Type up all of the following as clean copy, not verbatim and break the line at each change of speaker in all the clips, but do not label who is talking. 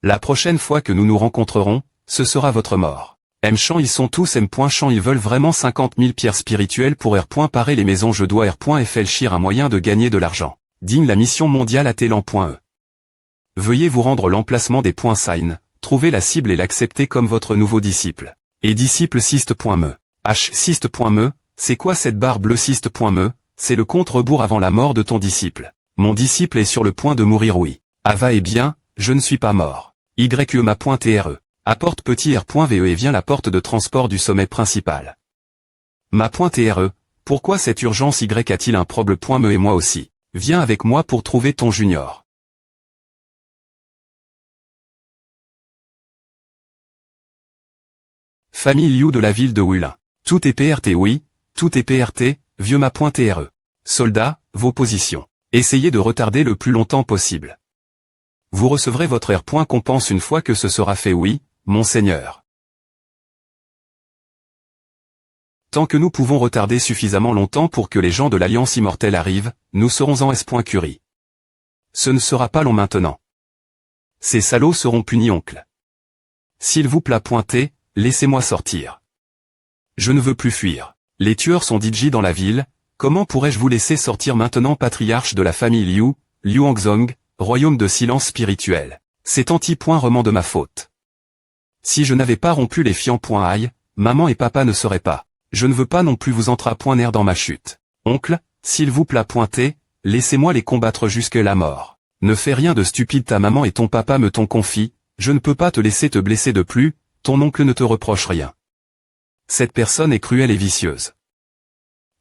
La prochaine fois que nous nous rencontrerons, ce sera votre mort. M. Champ ils sont tous M. Champ ils veulent vraiment 50 000 pierres spirituelles pour R. Parer les maisons je dois R. Réfléchir un moyen de gagner de l'argent. Digne la mission mondiale à Télan.e. Veuillez vous rendre l'emplacement des points sign, trouver la cible et l'accepter comme votre nouveau disciple. Et disciple Sist.me. Sist.me, c'est quoi cette barre bleue Sist.me? C'est le compte-rebours avant la mort de ton disciple. Mon disciple est sur le point de mourir oui. Ava est bien, je ne suis pas mort. YEMA.TRE. Apporte petit R.VE et vient la porte de transport du sommet principal. Ma.TRE. Pourquoi cette urgence Y a-t-il un problème.me et moi aussi. Viens avec moi pour trouver ton junior. Famille Liu de la ville de Wulin. Tout est PRT oui, tout est PRT, vieux ma.TRE. Soldats, vos positions. Essayez de retarder le plus longtemps possible. Vous recevrez votre R.Compense une fois que ce sera fait oui, monseigneur. Tant que nous pouvons retarder suffisamment longtemps pour que les gens de l'Alliance Immortelle arrivent, nous serons en S.Curie. Ce ne sera pas long maintenant. Ces salauds seront punis oncle. S'il vous plaît pointez, laissez-moi sortir. Je ne veux plus fuir. Les tueurs sont DJ dans la ville, comment pourrais-je vous laisser sortir maintenant patriarche de la famille Liu, Liu Hongzong, royaume de silence spirituel. C'est anti-roman de ma faute. Si je n'avais pas rompu les fiants.aïe, maman et papa ne seraient pas. Je ne veux pas non plus vous entrer dans ma chute. Oncle, s'il vous plaît pointez, laissez-moi les combattre jusque la mort. Ne fais rien de stupide ta maman et ton papa me t'ont confié, je ne peux pas te laisser te blesser de plus, ton oncle ne te reproche rien. Cette personne est cruelle et vicieuse.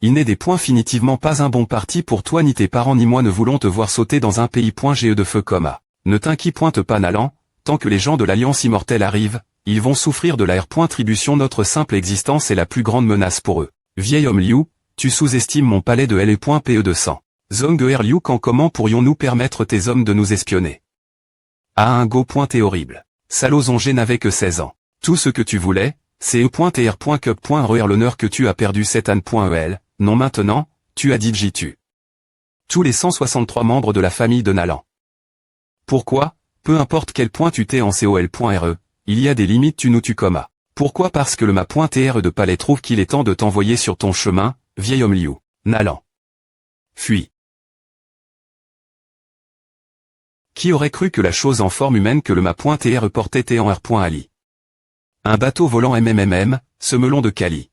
Il n'est définitivement pas un bon parti pour toi ni tes parents ni moi ne voulons te voir sauter dans un pays.ge de feu coma. Ne t'inquiète pas Nalan, tant que les gens de l'Alliance Immortelle arrivent, ils vont souffrir de la R.Tribution notre simple existence est la plus grande menace pour eux. Vieil homme Liu, tu sous-estimes mon palais de LE.PE200. Zong Liu quand comment pourrions-nous permettre tes hommes de nous espionner? Ah un go. T'es horrible. Salaud Zongé n'avait que 16 ans. Tout ce que tu voulais, c'est E.TR.Cup.RER l'honneur que tu as perdu cet âne.EL, non maintenant, tu as dit Jitu. Tous les 163 membres de la famille de Nalan. Pourquoi? Peu importe quel point tu t'es en COL.RE, il y a des limites tu nous tues coma. Pourquoi? Parce que le ma.TR de Palais trouve qu'il est temps de t'envoyer sur ton chemin, vieil homme Liu. Nalan. Fuis. Qui aurait cru que la chose en forme humaine que le ma.TR portait en R.Ali? Un bateau volant ce melon de Kali.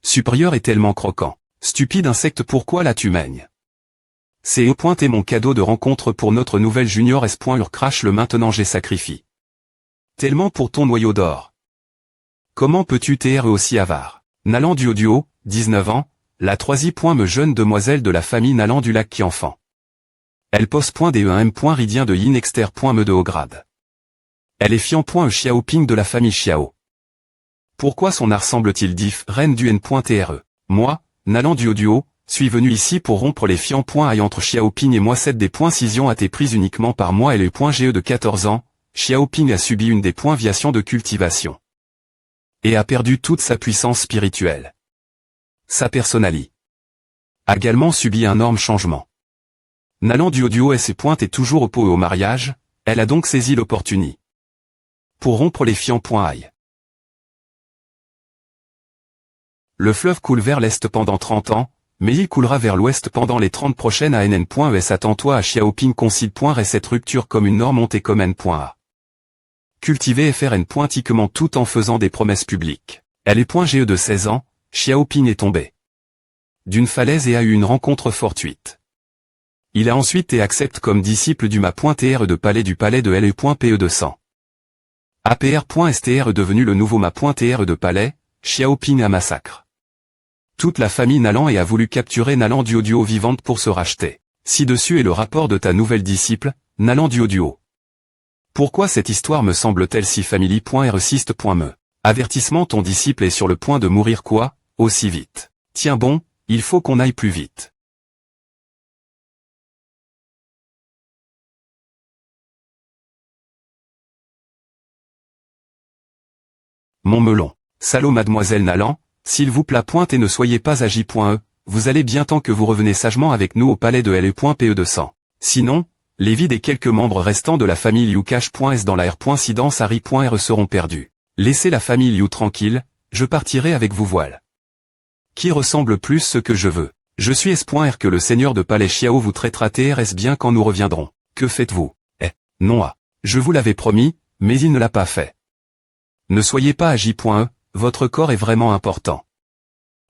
Supérieur est tellement croquant. Stupide insecte pourquoi là tu maignes? C'est E.T mon cadeau de rencontre pour notre nouvelle junior S.Ur crash le maintenant j'ai sacrifié. Tellement pour ton noyau d'or. Comment peux-tu t'être aussi avare? Nalan Duo, 19 ans, la troisième jeune demoiselle de la famille Nalan du lac qui enfant. Elle pose .de1m. Ridien de Yin Exter.me de haut grade. Elle est fiant.e Xiaoping de la famille Xiao. Pourquoi son art semble-t-il reine du N.TRE? Moi, Nalan Duo, suis venu ici pour rompre les fiants.aïe entre Xiaoping et moi 7 des .Cision a été prise uniquement par moi et le .GE de 14 ans, Xiaoping a subi une déviation de cultivation. Et a perdu toute sa puissance spirituelle. Sa personnalité a également subi un énorme changement. Nalan Duo est toujours opposé au mariage, elle a donc saisi l'opportunité pour rompre les fiants.aïe. Le fleuve coule vers l'est pendant 30 ans, mais il coulera vers l'ouest pendant les 30 prochaines ANN.ES. Attends-toi à Xiaoping concile.RE cette rupture comme une norme montée comme N.A. Cultiver FRN pointiquement tout en faisant des promesses publiques. Elle est .GE de 16 ans, Xiaoping est tombé d'une falaise et a eu une rencontre fortuite. Il a ensuite été accepté comme disciple du ma.TR de palais de LE.PE200. APR.STR est devenu le nouveau ma.TR de palais, Xiaoping a massacre toute la famille Nalan et a voulu capturer Nalan Duo vivante pour se racheter. Ci-dessus est le rapport de ta nouvelle disciple, Nalan Duo. Pourquoi cette histoire me semble-t-elle si family.resist.me? Avertissement ton disciple est sur le point de mourir quoi, aussi vite. Tiens bon, il faut qu'on aille plus vite. Mon melon. Salaud mademoiselle Nalan, s'il vous plaît et ne soyez pas agi.e, vous allez bien tant que vous revenez sagement avec nous au palais de LE.PE200. Sinon, Les vies des quelques membres restants de la famille Liu Cash.s dans la R.Sidance Harry.R seront perdus. Laissez la famille Liu tranquille, je partirai avec vous voile. Qui ressemble plus ce que je veux. Je suis S.R que le seigneur de Palais Xiao vous traitera TRS bien quand nous reviendrons. Que faites-vous? Non ah. Je vous l'avais promis, mais il ne l'a pas fait. Ne soyez pas à J.E, votre corps est vraiment important.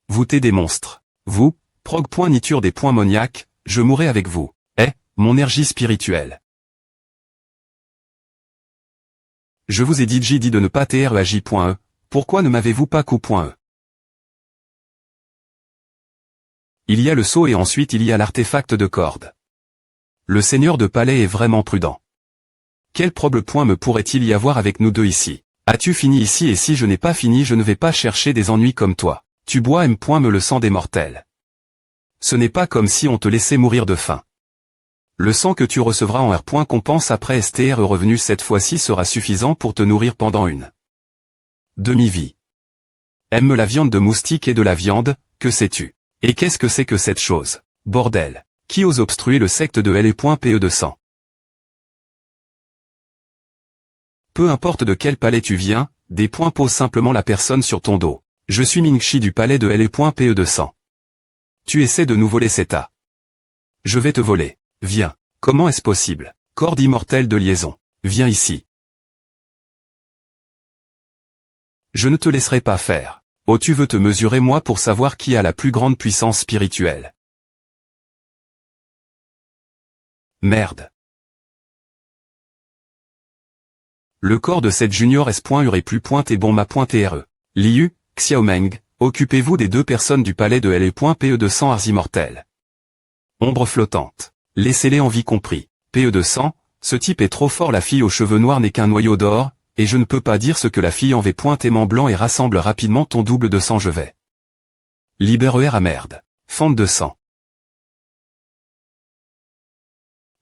Vous t'es des monstres. Vous, prog.niture des points moniaques, je mourrai avec vous. Mon énergie spirituelle. Je vous ai dit de ne pas TR à J.E, pourquoi ne m'avez-vous pas coup.E? Il y a le sceau et ensuite il y a l'artefact de corde. Le seigneur de palais est vraiment prudent. Quel point me pourrait-il y avoir avec nous deux ici? As-tu fini ici et si je n'ai pas fini je ne vais pas chercher des ennuis comme toi. Tu bois me le sang des mortels. Ce n'est pas comme si on te laissait mourir de faim. Le sang que tu recevras en R. Compense après STR revenu cette fois-ci sera suffisant pour te nourrir pendant une demi-vie. Aime la viande de moustique et de la viande, que sais-tu? Et qu'est-ce que c'est que cette chose? Bordel. Qui ose obstruer le secte de L.PE de sang? Peu importe de quel palais tu viens, des points pose simplement la personne sur ton dos. Je suis Mingxi du palais de L.PE de sang. Tu essaies de nous voler cet A. Je vais te voler. Viens. Comment est-ce possible? Corde immortelle de liaison. Viens ici. Je ne te laisserai pas faire. Oh, tu veux te mesurer moi pour savoir qui a la plus grande puissance spirituelle. Merde. Le corps de cette junior S.U est plus pointe et bon ma.re. Liu, Xiaomeng, occupez-vous des deux personnes du palais de L.PE de sang arts immortels. Ombre flottante. Laissez-les en vie compris. PE de sang, ce type est trop fort, la fille aux cheveux noirs n'est qu'un noyau d'or, et je ne peux pas dire ce que la fille en V.aimant blanc et rassemble rapidement ton double de sang je vais. Libère à merde. Fente de sang.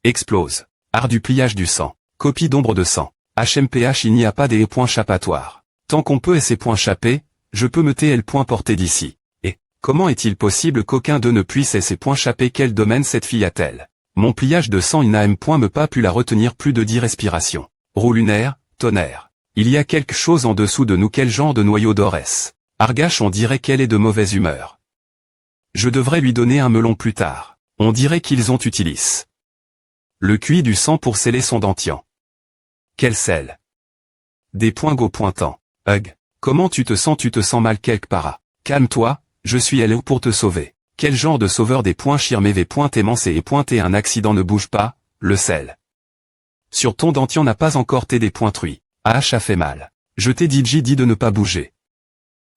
Explose. Art du pliage du sang. Copie d'ombre de sang. HMPH il n'y a pas des points chapatoires. Tant qu'on peut et ces points chapés, je peux me TL porter d'ici. Et, comment est-il possible qu'aucun d'eux ne puisse et ces points chapés? Quel domaine cette fille a-t-elle? Mon pliage de sang il n'a me pas pu la retenir plus de 10 respirations. Roue lunaire, tonnerre. Il y a quelque chose en dessous de nous, quel genre de noyau d'or est-ce? Argache on dirait qu'elle est de mauvaise humeur. Je devrais lui donner un melon plus tard. On dirait qu'ils ont utilisé le QI du sang pour sceller son dentian. Quel sel. Des points go pointants. Hug. Comment tu te sens? Tu te sens mal quelque part. Calme-toi, je suis là pour te sauver. Quel genre de sauveur des points chirmé V.émancé et pointé un accident ne bouge pas, le sel. Sur ton dentian n'a pas encore t'es des pointruits. H a fait mal. Je t'ai dit de ne pas bouger.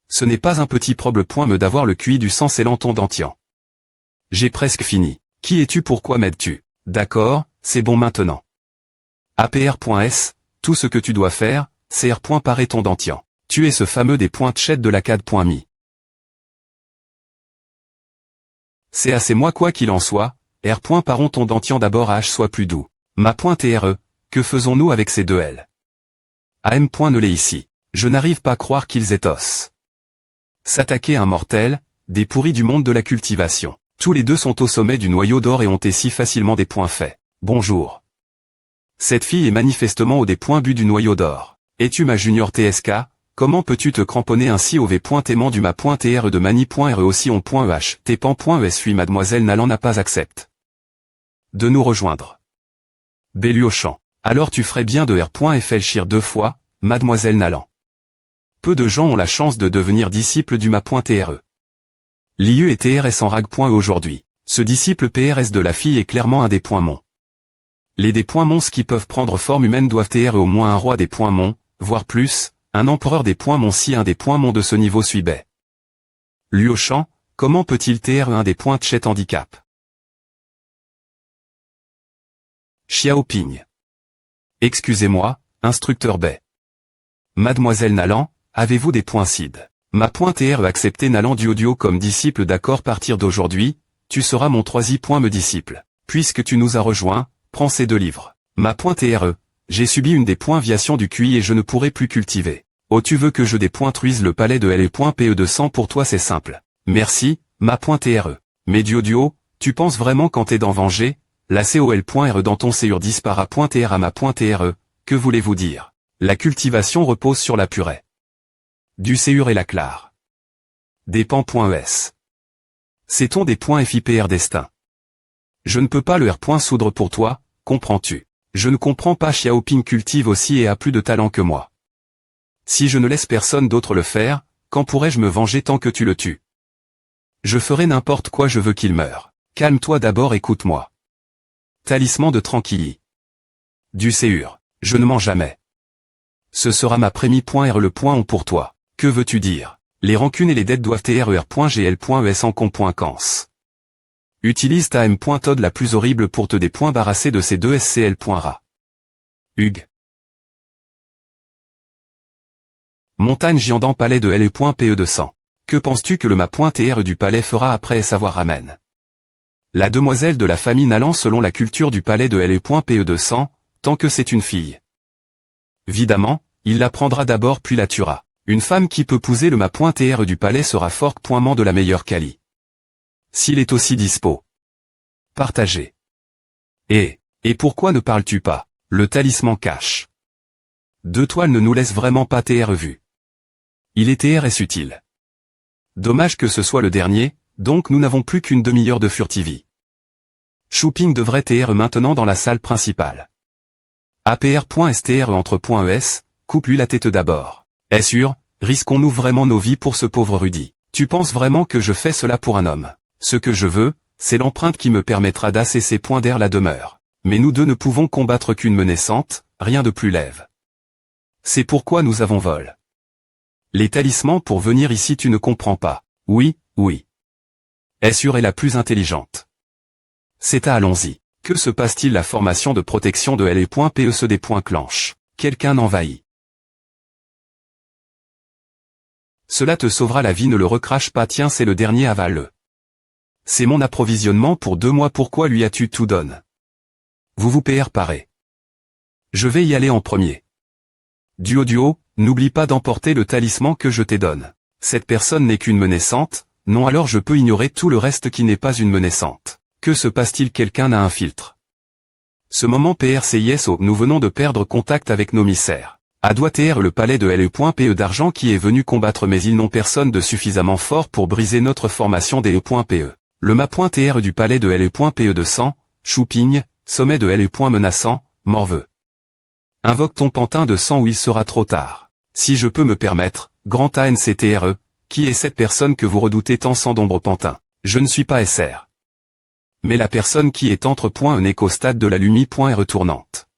Ce n'est pas un petit point me d'avoir le QI du sang scellant ton dentian. J'ai presque fini. Qui es-tu? Pourquoi m'aides-tu? D'accord, c'est bon maintenant. APR.S, tout ce que tu dois faire, c'est parer ton dentian. Tu es ce fameux des points chat de la CAD.me. C'est assez moi quoi qu'il en soit, parons ton dentian d'abord H soit plus doux. Ma.TRE, que faisons-nous avec ces deux L? AM. Ne l'est ici. Je n'arrive pas à croire qu'ils aient os. S'attaquer à un mortel, des pourris du monde de la cultivation. Tous les deux sont au sommet du noyau d'or et ont si facilement des points faits. Bonjour. Cette fille est manifestement au des points but du noyau d'or. Es-tu ma junior TSK? Comment peux-tu te cramponner ainsi au V.aimant du ma.TRE de mani.RE aussi on.EH, t'pan.ES suis mademoiselle Nalan n'a pas accepte de nous rejoindre. Bellu au champ. Alors tu ferais bien de R.Felchir 2 fois, mademoiselle Nalan. Peu de gens ont la chance de devenir disciples du ma.TRE. Liu et TRS en rag.E aujourd'hui. Ce disciple PRS de la fille est clairement un des points mons. Les des points mons qui peuvent prendre forme humaine doivent TRE au moins un roi des points mons, voire plus, un empereur des points mons si un des points mons de ce niveau suivait. Lui au champ, comment peut-il TRE un des points chat handicap? Xiaoping. Excusez-moi, instructeur Bay. Mademoiselle Nalan, avez-vous des points CID? Ma.TRE accepté Nalan du audio comme disciple d'accord partir d'aujourd'hui, tu seras mon me disciple. Puisque tu nous as rejoints, prends ces 2 livres. Ma.TRE, j'ai subi une déviation du QI et je ne pourrai plus cultiver. Oh tu veux que je dépointruise le palais de L.PE de sang pour toi c'est simple. Merci, ma.TRE. Mais du audio, tu penses vraiment quand t'es dans venger, La COL.RE dans ton CUR dispara.TR à ma.TRE, que voulez-vous dire? La cultivation repose sur la purée. Du CUR et la clare. Dépend.es. C'est-on des points FIPR destin? Je ne peux pas le R.soudre pour toi, comprends-tu? Je ne comprends pas Xiaoping cultive aussi et a plus de talent que moi. Si je ne laisse personne d'autre le faire, quand pourrais-je me venger tant que tu le tues? Je ferai n'importe quoi, je veux qu'il meure. Calme-toi d'abord, écoute-moi. Talisman de Tranquilly. Du CUR. Je ne mens jamais. Ce sera ma prémie.R le point on pour toi. Que veux-tu dire? Les rancunes et les dettes doivent TRER.GL.ES en com.cans. Utilise ta M.Tod la plus horrible pour te débarrasser de ces deux SCL.RA. Hugues. Montagne Giandan Palais de LE.PE200. Que penses-tu que le ma.TR du palais fera après savoir ramène? La demoiselle de la famille n'allant selon la culture du palais de LE.PE200, tant que c'est une fille. Évidemment, il la prendra d'abord puis la tuera. Une femme qui peut pouser le ma.TR du palais sera fortement de la meilleure quali. S'il est aussi dispo. Partagez. Et pourquoi ne parles-tu pas? Le talisman cache. Deux toiles ne nous laissent vraiment pas TR vue. Il est TRS utile. Dommage que ce soit le dernier, donc nous n'avons plus qu'une demi-heure de furtivie. Shopping devrait TR maintenant dans la salle principale. APR.STR entre.ES, coupe-lui la tête d'abord. Est sûr, risquons-nous vraiment nos vies pour ce pauvre Rudy? Tu penses vraiment que je fais cela pour un homme? Ce que je veux, c'est l'empreinte qui me permettra d'asser ces points d'air la demeure. Mais nous deux ne pouvons combattre qu'une menaçante, rien de plus lève. C'est pourquoi nous avons vol. Les talismans pour venir ici tu ne comprends pas. Oui. Est sûr est la plus intelligente. C'est à allons-y. Que se passe-t-il? La formation de protection de LE.PE se déclenche. Quelqu'un envahit. Cela te sauvera la vie, ne le recrache pas, tiens c'est le dernier, avale-le. C'est mon approvisionnement pour 2 mois, pourquoi lui as-tu tout donné? Vous PR parez. Je vais y aller en premier. Duo, n'oublie pas d'emporter le talisman que je te donne. Cette personne n'est qu'une menaçante, non alors je peux ignorer tout le reste qui n'est pas une menaçante. Que se passe-t-il? Quelqu'un a un filtre. Ce moment PRCISO, nous venons de perdre contact avec nos misères. À doit TR le palais de LE.PE d'argent qui est venu combattre mais ils n'ont personne de suffisamment fort pour briser notre formation des LE.PE. Le ma.TR du palais de LE.PE de sang, Shopping, sommet de LE. Menaçant, morveux. Invoque ton pantin de sang ou il sera trop tard. Si je peux me permettre, grand ANCTRE, qui est cette personne que vous redoutez tant sans d'ombre pantin? Je ne suis pas SR. Mais la personne qui est entre un écho stade de la Lumi.RE tournante.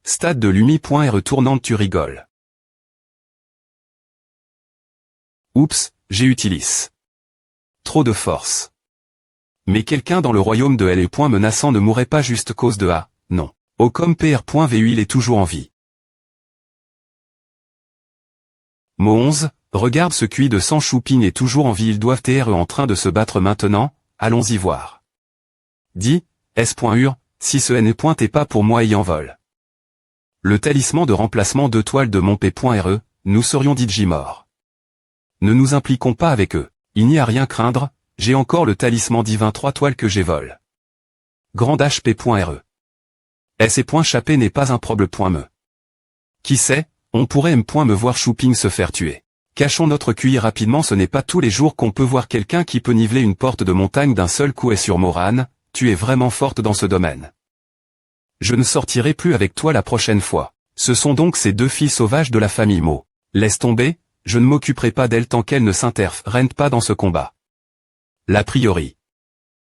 Stade de Lumi.RE tournante, tu rigoles. Oups, j'ai utilisé. Trop de force. Mais quelqu'un dans le royaume de LE. Menaçant ne mourrait pas juste cause de A, non. Au comme PR.VU il est toujours en vie. Mot 11, regarde ce cuit de sang, Shopping est toujours en vie, ils doivent TR en train de se battre maintenant, allons-y voir. Dit, S.UR, si ce N est pas pour moi y en vole. Le talisman de remplacement de toiles de mon P.RE, nous serions DJ morts. Ne nous impliquons pas avec eux, il n'y a rien craindre, j'ai encore le talisman divin 3 toiles que j'ai vol. Grand HP.RE. S.Chappé n'est pas un problème. Qui sait, on pourrait me voir Shopping se faire tuer. Cachons notre QI rapidement, ce n'est pas tous les jours qu'on peut voir quelqu'un qui peut niveler une porte de montagne d'un seul coup. Et sur Morane, tu es vraiment forte dans ce domaine. Je ne sortirai plus avec toi la prochaine fois. Ce sont donc ces 2 filles sauvages de la famille Mo. Laisse tomber, je ne m'occuperai pas d'elles tant qu'elles ne s'interfèrent pas dans ce combat. L'a priori.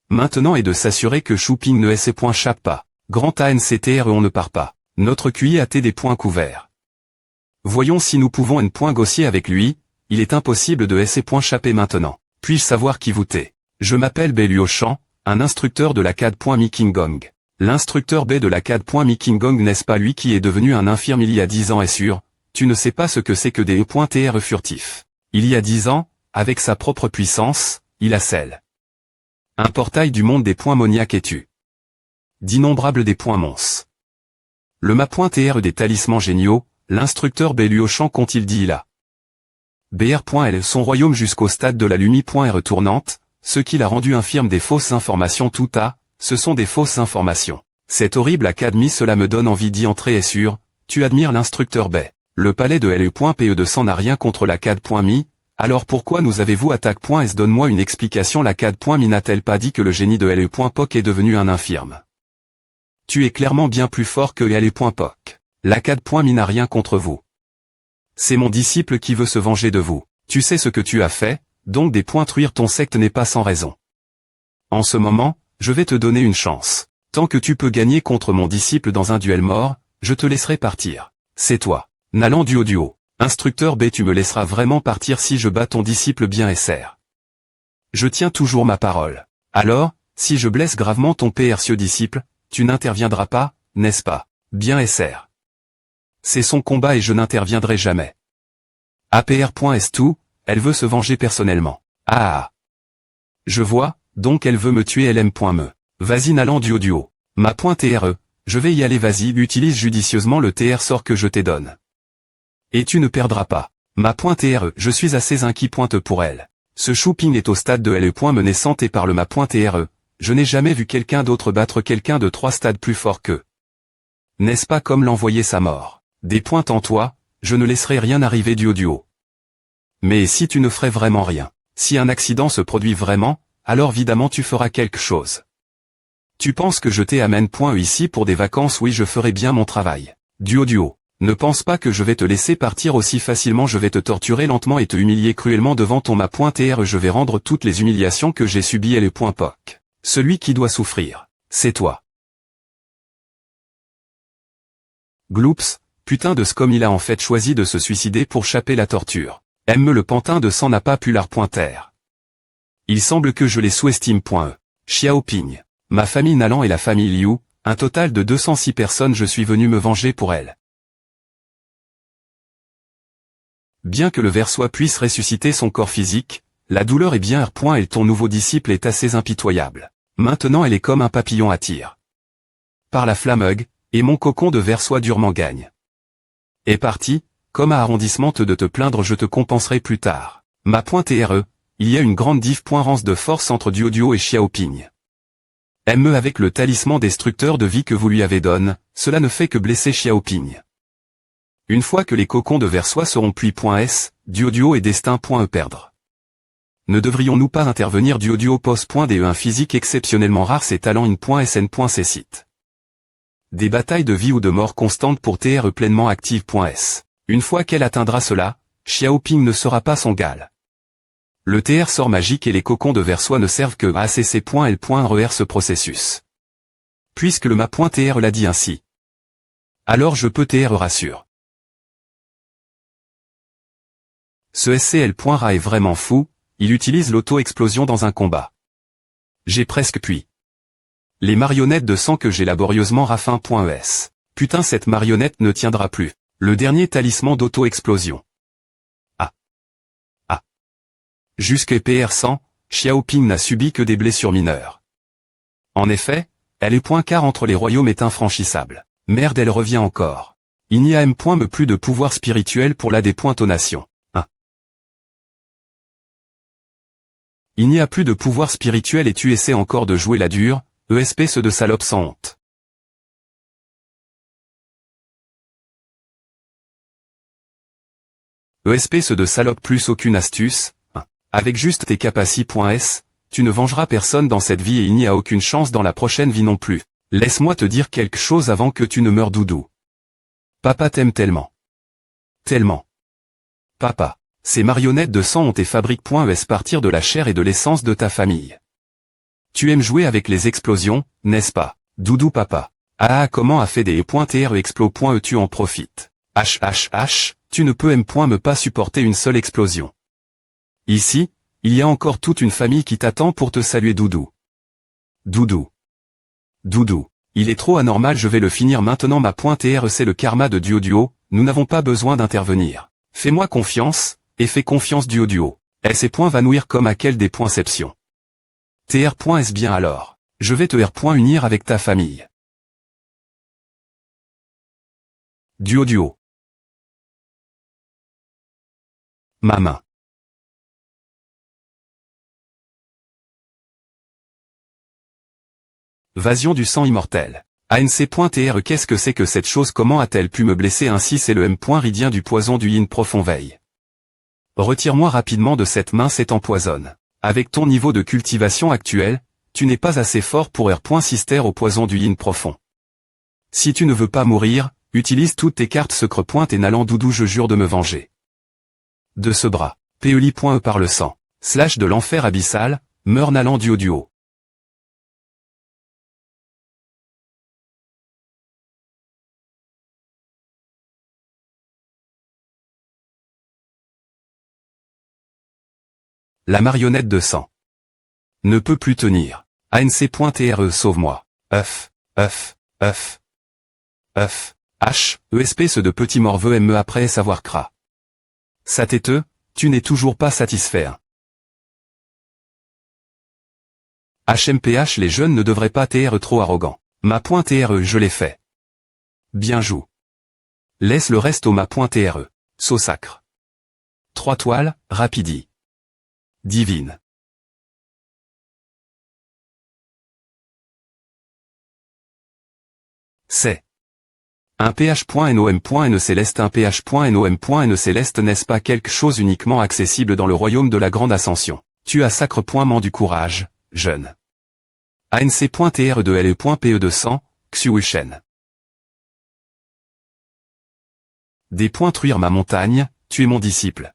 Maintenant est de s'assurer que Shopping ne chappe pas. Grand ANCTRE on ne part pas. Notre QI a des points couverts. Voyons si nous pouvons négocier avec lui, il est impossible de chapper maintenant. Puis-je savoir qui vous t'es? Je m'appelle Beluochan, un instructeur de l'ACAD.Mikingong. L'instructeur B de l'ACAD.Mikingong n'est-ce pas lui qui est devenu un infirme il y a 10 ans? Est sûr, tu ne sais pas ce que c'est que des E.TR furtifs. Il y a 10 ans, avec sa propre puissance, il a scellé un portail du monde des points moniaques et tu. D'innombrables des points mons. Le ma.TR des talismans géniaux, l'instructeur Beluochan qu'ont-il dit là? BR.L son royaume jusqu'au stade de la Lumi.RE tournante, ce qui l'a rendu infirme des fausses informations tout à, Ce sont des fausses informations. Cette horrible académie, cela me donne envie d'y entrer, est sûr. Tu admires l'instructeur Bay. Le palais de LE.PE200 n'a rien contre l'ACAD.me, alors pourquoi nous avez-vous attaque.s? Donne-moi une explication. L'ACAD.me n'a-t-elle pas dit que le génie de LE.POC est devenu un infirme? Tu es clairement bien plus fort que LE.POC. L'ACAD.me n'a rien contre vous. C'est mon disciple qui veut se venger de vous. Tu sais ce que tu as fait, donc détruire ton secte n'est pas sans raison. En ce moment, je vais te donner une chance. Tant que tu peux gagner contre mon disciple dans un duel mort, je te laisserai partir. C'est toi. Nalan Duo. Instructeur B, tu me laisseras vraiment partir si je bats ton disciple bien SR. Je tiens toujours ma parole. Alors, si je blesse gravement ton précieux disciple, tu n'interviendras pas, n'est-ce pas? Bien SR. C'est son combat et je n'interviendrai jamais. APR.S tout, elle veut se venger personnellement. Ah. Je vois, donc elle veut me tuer LM.me. Vas-y Nalan Duo. Ma .TRE, je vais y aller, vas-y, utilise judicieusement le TR sort que je te donne. Et tu ne perdras pas. Ma .TRE, je suis assez inquiet. Pour elle. Ce Shooping est au stade de LE. Naissante et par le ma .TRE, je n'ai jamais vu quelqu'un d'autre battre quelqu'un de 3 stades plus fort qu'eux. N'est-ce pas comme l'envoyer sa mort? Des points en toi, je ne laisserai rien arriver Duo. Mais si tu ne ferais vraiment rien, si un accident se produit vraiment, alors évidemment tu feras quelque chose. Tu penses que je t'amène.e ici pour des vacances? Oui, je ferai bien mon travail. Duo. Ne pense pas que je vais te laisser partir aussi facilement, je vais te torturer lentement et te humilier cruellement devant ton ma .TR, je vais rendre toutes les humiliations que j'ai subies LE.POC. Celui qui doit souffrir, c'est toi. Gloops, putain de scum, il a en fait choisi de se suicider pour chapper la torture. Le pantin de sang n'a pas pu la .R. Il semble que je les sous-estime.e. Xiaoping. Ma famille Nalan et la famille Liu, un total de 206 personnes, je suis venu me venger pour elles. Bien que le Versois puisse ressusciter son corps physique, la douleur est bien R. Et ton nouveau disciple est assez impitoyable. Maintenant elle est comme un papillon à tir. Par la flammug, et mon cocon de Versois durement gagne. Est parti, comme à arrondissement de te plaindre, je te compenserai plus tard. Ma .TRE, il y a une grande différence de force entre Duo et Xiaoping. ME avec le talisman destructeur de vie que vous lui avez donné, cela ne fait que blesser Xiaoping. Une fois que les cocons de Versois seront puis.S, Duo et destin.E perdre. Ne devrions-nous pas intervenir? Duo pose.de un physique exceptionnellement rare, ses talents in.sn.c site. Des batailles de vie ou de mort constantes pour TRE pleinement active.s. Une fois qu'elle atteindra cela, Xiaoping ne sera pas son gal. Le TR sort magique et les cocons de Versois ne servent que à ACC.L.RER ce processus. Puisque le ma.TR l'a dit ainsi. Alors je peux TR rassure. Ce SCL.RA est vraiment fou, il utilise l'auto-explosion dans un combat. J'ai presque puis. Les marionnettes de sang que j'ai laborieusement rafin.es. Putain, cette marionnette ne tiendra plus. Le dernier talisman d'auto-explosion. Jusqu'à PR100, Xiaoping n'a subi que des blessures mineures. En effet, elle est .4 entre les royaumes est infranchissable. Merde, elle revient encore. Il n'y a me plus de pouvoir spirituel pour la dépointonation. 1. Il n'y a plus de pouvoir spirituel et tu essaies encore de jouer la dure, espèce de salope sans honte. Espèce de salope plus aucune astuce. Avec juste tes capacités.s, tu ne vengeras personne dans cette vie et il n'y a aucune chance dans la prochaine vie non plus. Laisse-moi te dire quelque chose avant que tu ne meurs doudou. Papa t'aime tellement. Tellement. Papa, ces marionnettes de sang ont été fabriques.es partir de la chair et de l'essence de ta famille. Tu aimes jouer avec les explosions, n'est-ce pas, doudou papa? Ah comment a fait des .TR explo.e tu en profites. Tu ne peux me pas supporter une seule explosion. Ici, il y a encore toute une famille qui t'attend pour te saluer doudou. Doudou. Il est trop anormal, je vais le finir maintenant ma .TR c'est le karma de Duo, nous n'avons pas besoin d'intervenir. Fais-moi confiance, et fais confiance Duo. Ces points va nouir comme à quel des poinceptions. TR.S bien alors. Je vais te unir avec ta famille. Duo. Ma main. Vasion du sang immortel. ANC.TR. Qu'est-ce que c'est que cette chose? Comment a-t-elle pu me blesser ainsi? C'est le M.Ridien du poison du yin profond veille. Retire-moi rapidement de cette main, cet empoisonne. Avec ton niveau de cultivation actuel, tu n'es pas assez fort pour R.Sister au poison du yin profond. Si tu ne veux pas mourir, utilise toutes tes cartes secre. Et Nalan Doudou, je jure de me venger. De ce bras. PELI.E par le sang. / de l'enfer abyssal, meurt Nalan Duo. La marionnette de sang. Ne peut plus tenir. ANC.TRE. Sauve-moi. H, espèce de petit morveux me après savoir cra. Ça têteux, tu n'es toujours pas satisfait. HMPH. Les jeunes ne devraient pas TR trop arrogant. Ma.TRE. Je l'ai fait. Bien joue. Laisse le reste au ma.TRE. Saut sacre. 3 toiles, rapidi. Divine. C'est. Un ph.nom.ne céleste. Un ph.nom.ne céleste. N'est-ce pas quelque chose uniquement accessible dans le royaume de la grande ascension? Tu as sacre.ment du courage, jeune. ANC.TR de LE.PE200, Xuushen. Dépointruire ma montagne, tu es mon disciple.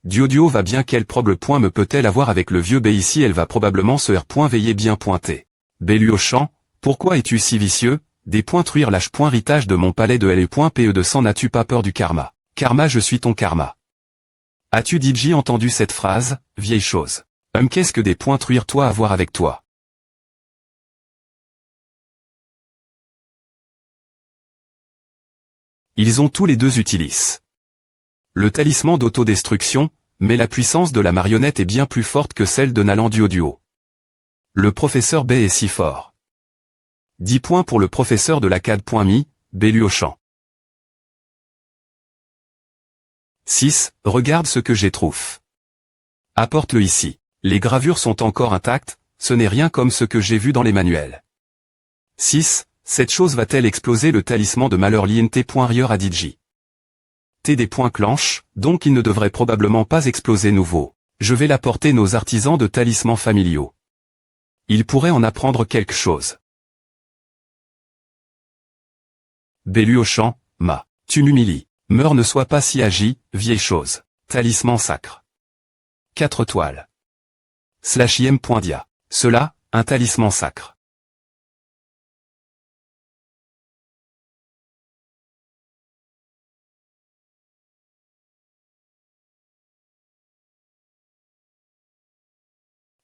Duo va bien. Quel problème me peut-elle avoir avec le vieux B ici? Elle va probablement se R.veiller bien pointé. Bellu au champ, pourquoi es-tu si vicieux? Dépointruire l'âge.ritage de mon palais de LE.PE200. N'as-tu pas peur du karma? Karma, je suis ton karma. As-tu DJ entendu cette phrase, vieille chose? Qu'est-ce que dépointruire toi à voir avec toi? Ils ont tous les deux utilisé le talisman d'autodestruction, mais la puissance de la marionnette est bien plus forte que celle de Nalan Duo. Le professeur B est si fort. 10 points pour le professeur de la CAD.mi, Bellu au champ. 6. Regarde ce que j'ai trouvé. Apporte-le ici. Les gravures sont encore intactes, ce n'est rien comme ce que j'ai vu dans les manuels. 6. Cette chose va-t-elle exploser? Le talisman de malheur l'INT.rieur à DJ. T des points clenches, donc il ne devrait probablement pas exploser nouveau. Je vais l'apporter nos artisans de talismans familiaux. Ils pourraient en apprendre quelque chose. Bellu au champ, tu m'humilies. Meurs, ne sois pas si agi, vieille chose. Talisman sacre. 4 toiles. /im.dia. Cela, un talisman sacre.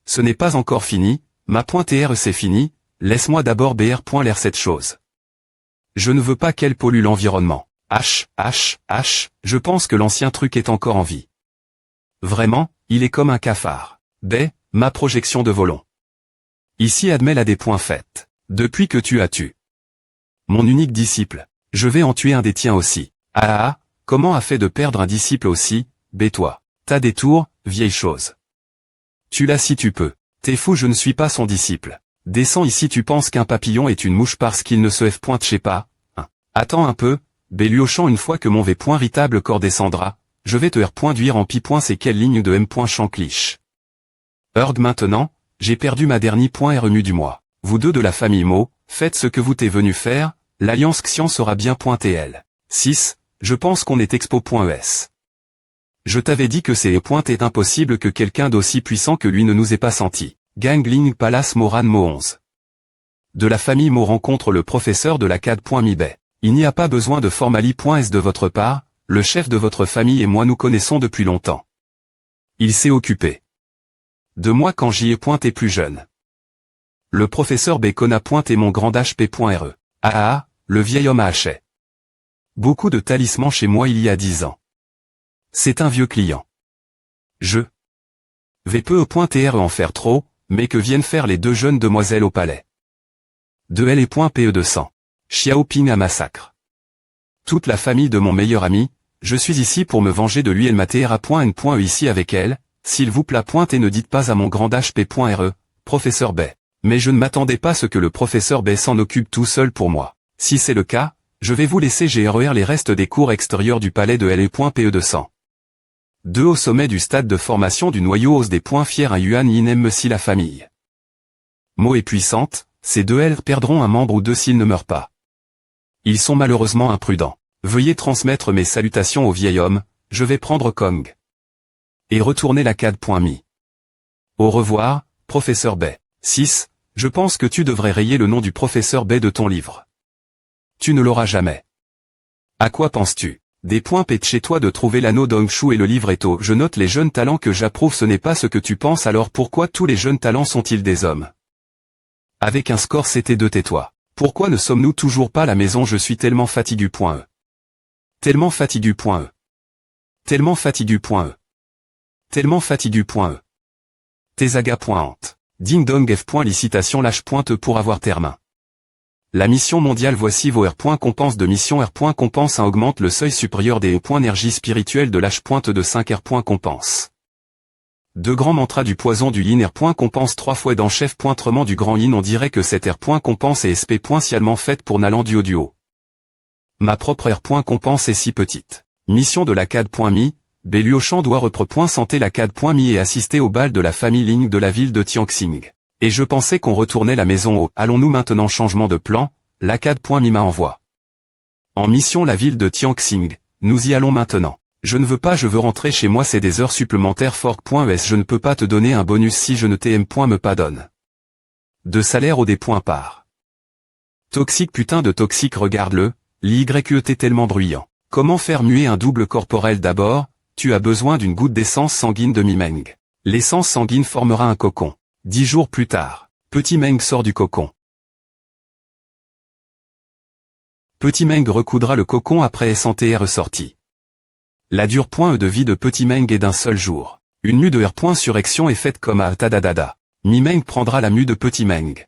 Ce n'est pas encore fini, ma.TR c'est fini, laisse-moi d'abord BR.l'air cette chose. Je ne veux pas qu'elle pollue l'environnement. Je pense que l'ancien truc est encore en vie. Vraiment, il est comme un cafard. Ma projection de Volon. Ici admet la des points faits. Depuis que tu as tué mon unique disciple, je vais en tuer un des tiens aussi. Comment a fait de perdre un disciple aussi? Toi. T'as des tours, vieille chose. Tu l'as si tu peux. T'es fou, je ne suis pas son disciple. Descends ici, tu penses qu'un papillon est une mouche parce qu'il ne se pointe chez pas. Attends un peu, Bellu au champ. Une fois que mon V.ritable corps descendra, je vais te R.duire en pi. C'est quelle ligne de M.chancliche. Maintenant, j'ai perdu ma dernière .remu du mois. Vous deux de la famille Mo, faites ce que vous t'es venu faire, l'alliance Xian sera bien .TL. 6, je pense qu'on est expo.es. Je t'avais dit que c'est est impossible que quelqu'un d'aussi puissant que lui ne nous ait pas senti. Gangling Palace Moran Mo 11. De la famille Mo rencontre le professeur de la CAD.mi Bay. Il n'y a pas besoin de formali.s de votre part, le chef de votre famille et moi nous connaissons depuis longtemps. Il s'est occupé de moi quand j'y ai pointé plus jeune. Le professeur Bacon a pointé mon grand HP.re. Le vieil homme a haché beaucoup de talismans chez moi il y a 10 ans. C'est un vieux client. Je vais peu .TR en faire trop, mais que viennent faire les deux jeunes demoiselles au palais. De L et .PE200. Xiaoping à massacre. Toute la famille de mon meilleur ami, je suis ici pour me venger de lui. Elle m'a TR à .N.E ici avec elle, s'il vous plaît. Et ne dites pas à mon grand HP.RE, professeur Bay. Mais je ne m'attendais pas à ce que le professeur Bay s'en occupe tout seul pour moi. Si c'est le cas, je vais vous laisser GRER les restes des cours extérieurs du palais de LE.PE200. 2 au sommet du stade de formation du noyau hausse des points fiers à Yuan Yin aime si la famille. Mo est puissante, ces 2 L perdront un membre ou 2 s'ils ne meurent pas. Ils sont malheureusement imprudents. Veuillez transmettre mes salutations au vieil homme, je vais prendre Kong. Et retourner la CAD.me. Au revoir, professeur Bay. 6. Je pense que tu devrais rayer le nom du professeur Bay de ton livre. Tu ne l'auras jamais. À quoi penses-tu? Des points P de chez toi de trouver l'anneau d'Hongshu et le livretto. Je note les jeunes talents que j'approuve, ce n'est pas ce que tu penses, alors pourquoi tous les jeunes talents sont-ils des hommes? Avec un score CT2 tais-toi. Pourquoi ne sommes-nous toujours pas à la maison? Je suis tellement fatigué. Tellement fatigué. Tellement fatigué. Tellement fatigué. Tesaga. Ding dong F. Licitation lâche pointe pour avoir terme. La mission mondiale, voici vos R. Compense de mission R. Compense 1 augmente le seuil supérieur des énergie spirituelle de lâche pointe de 5 R. Compense. 2 grands mantras du poison du yin R. Compense 3 fois dans chef pointrement du grand yin. On dirait que cette R. Compense est SP. Scialement faite pour Nalan duo. Ma propre R. Compense est si petite. Mission de la CAD.me, Béluochan doit santé la CAD.me et assister au bal de la famille Ling de la ville de Tianxing. Et je pensais qu'on retournait la maison au. Allons-nous maintenant? Changement de plan, la CAD.me m'envoie. En mission la ville de Tianxing, nous y allons maintenant. Je ne veux pas, je veux rentrer chez moi, c'est des heures supplémentaires fork.es. Je ne peux pas te donner un bonus si je ne t'aime. Me pas donne. De salaire au des points par. Toxique, putain de toxique, regarde-le, l'YET tellement bruyant. Comment faire muer un double corporel? D'abord, tu as besoin d'une goutte d'essence sanguine de Mi-Meng. L'essence sanguine formera un cocon. 10 jours plus tard, Petit Meng sort du cocon. Petit Meng recoudra le cocon après santé est ressorti. La dure point de vie de Petit Meng est d'un seul jour. Une mue de R. Surrection est faite comme à Tadadada. Mi-Meng prendra la mue de Petit Meng.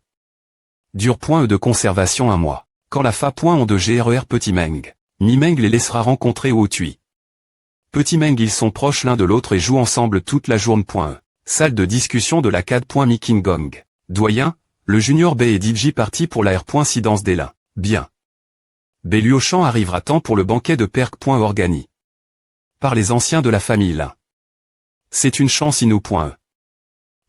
Dure point de conservation 1 mois. Quand la fa point on de GRER Petit Meng. Mi-Meng les laissera rencontrer au Tui. Petit Meng, ils sont proches l'un de l'autre et jouent ensemble toute la journée. Salle de discussion de la CAD.me King Gong. Doyen, le junior Bay et DJ parti pour la R. Sidance des Lins. Bien. Béluochan arrivera temps pour le banquet de Perk. Organi. Par les anciens de la famille Lin. C'est une chance inou.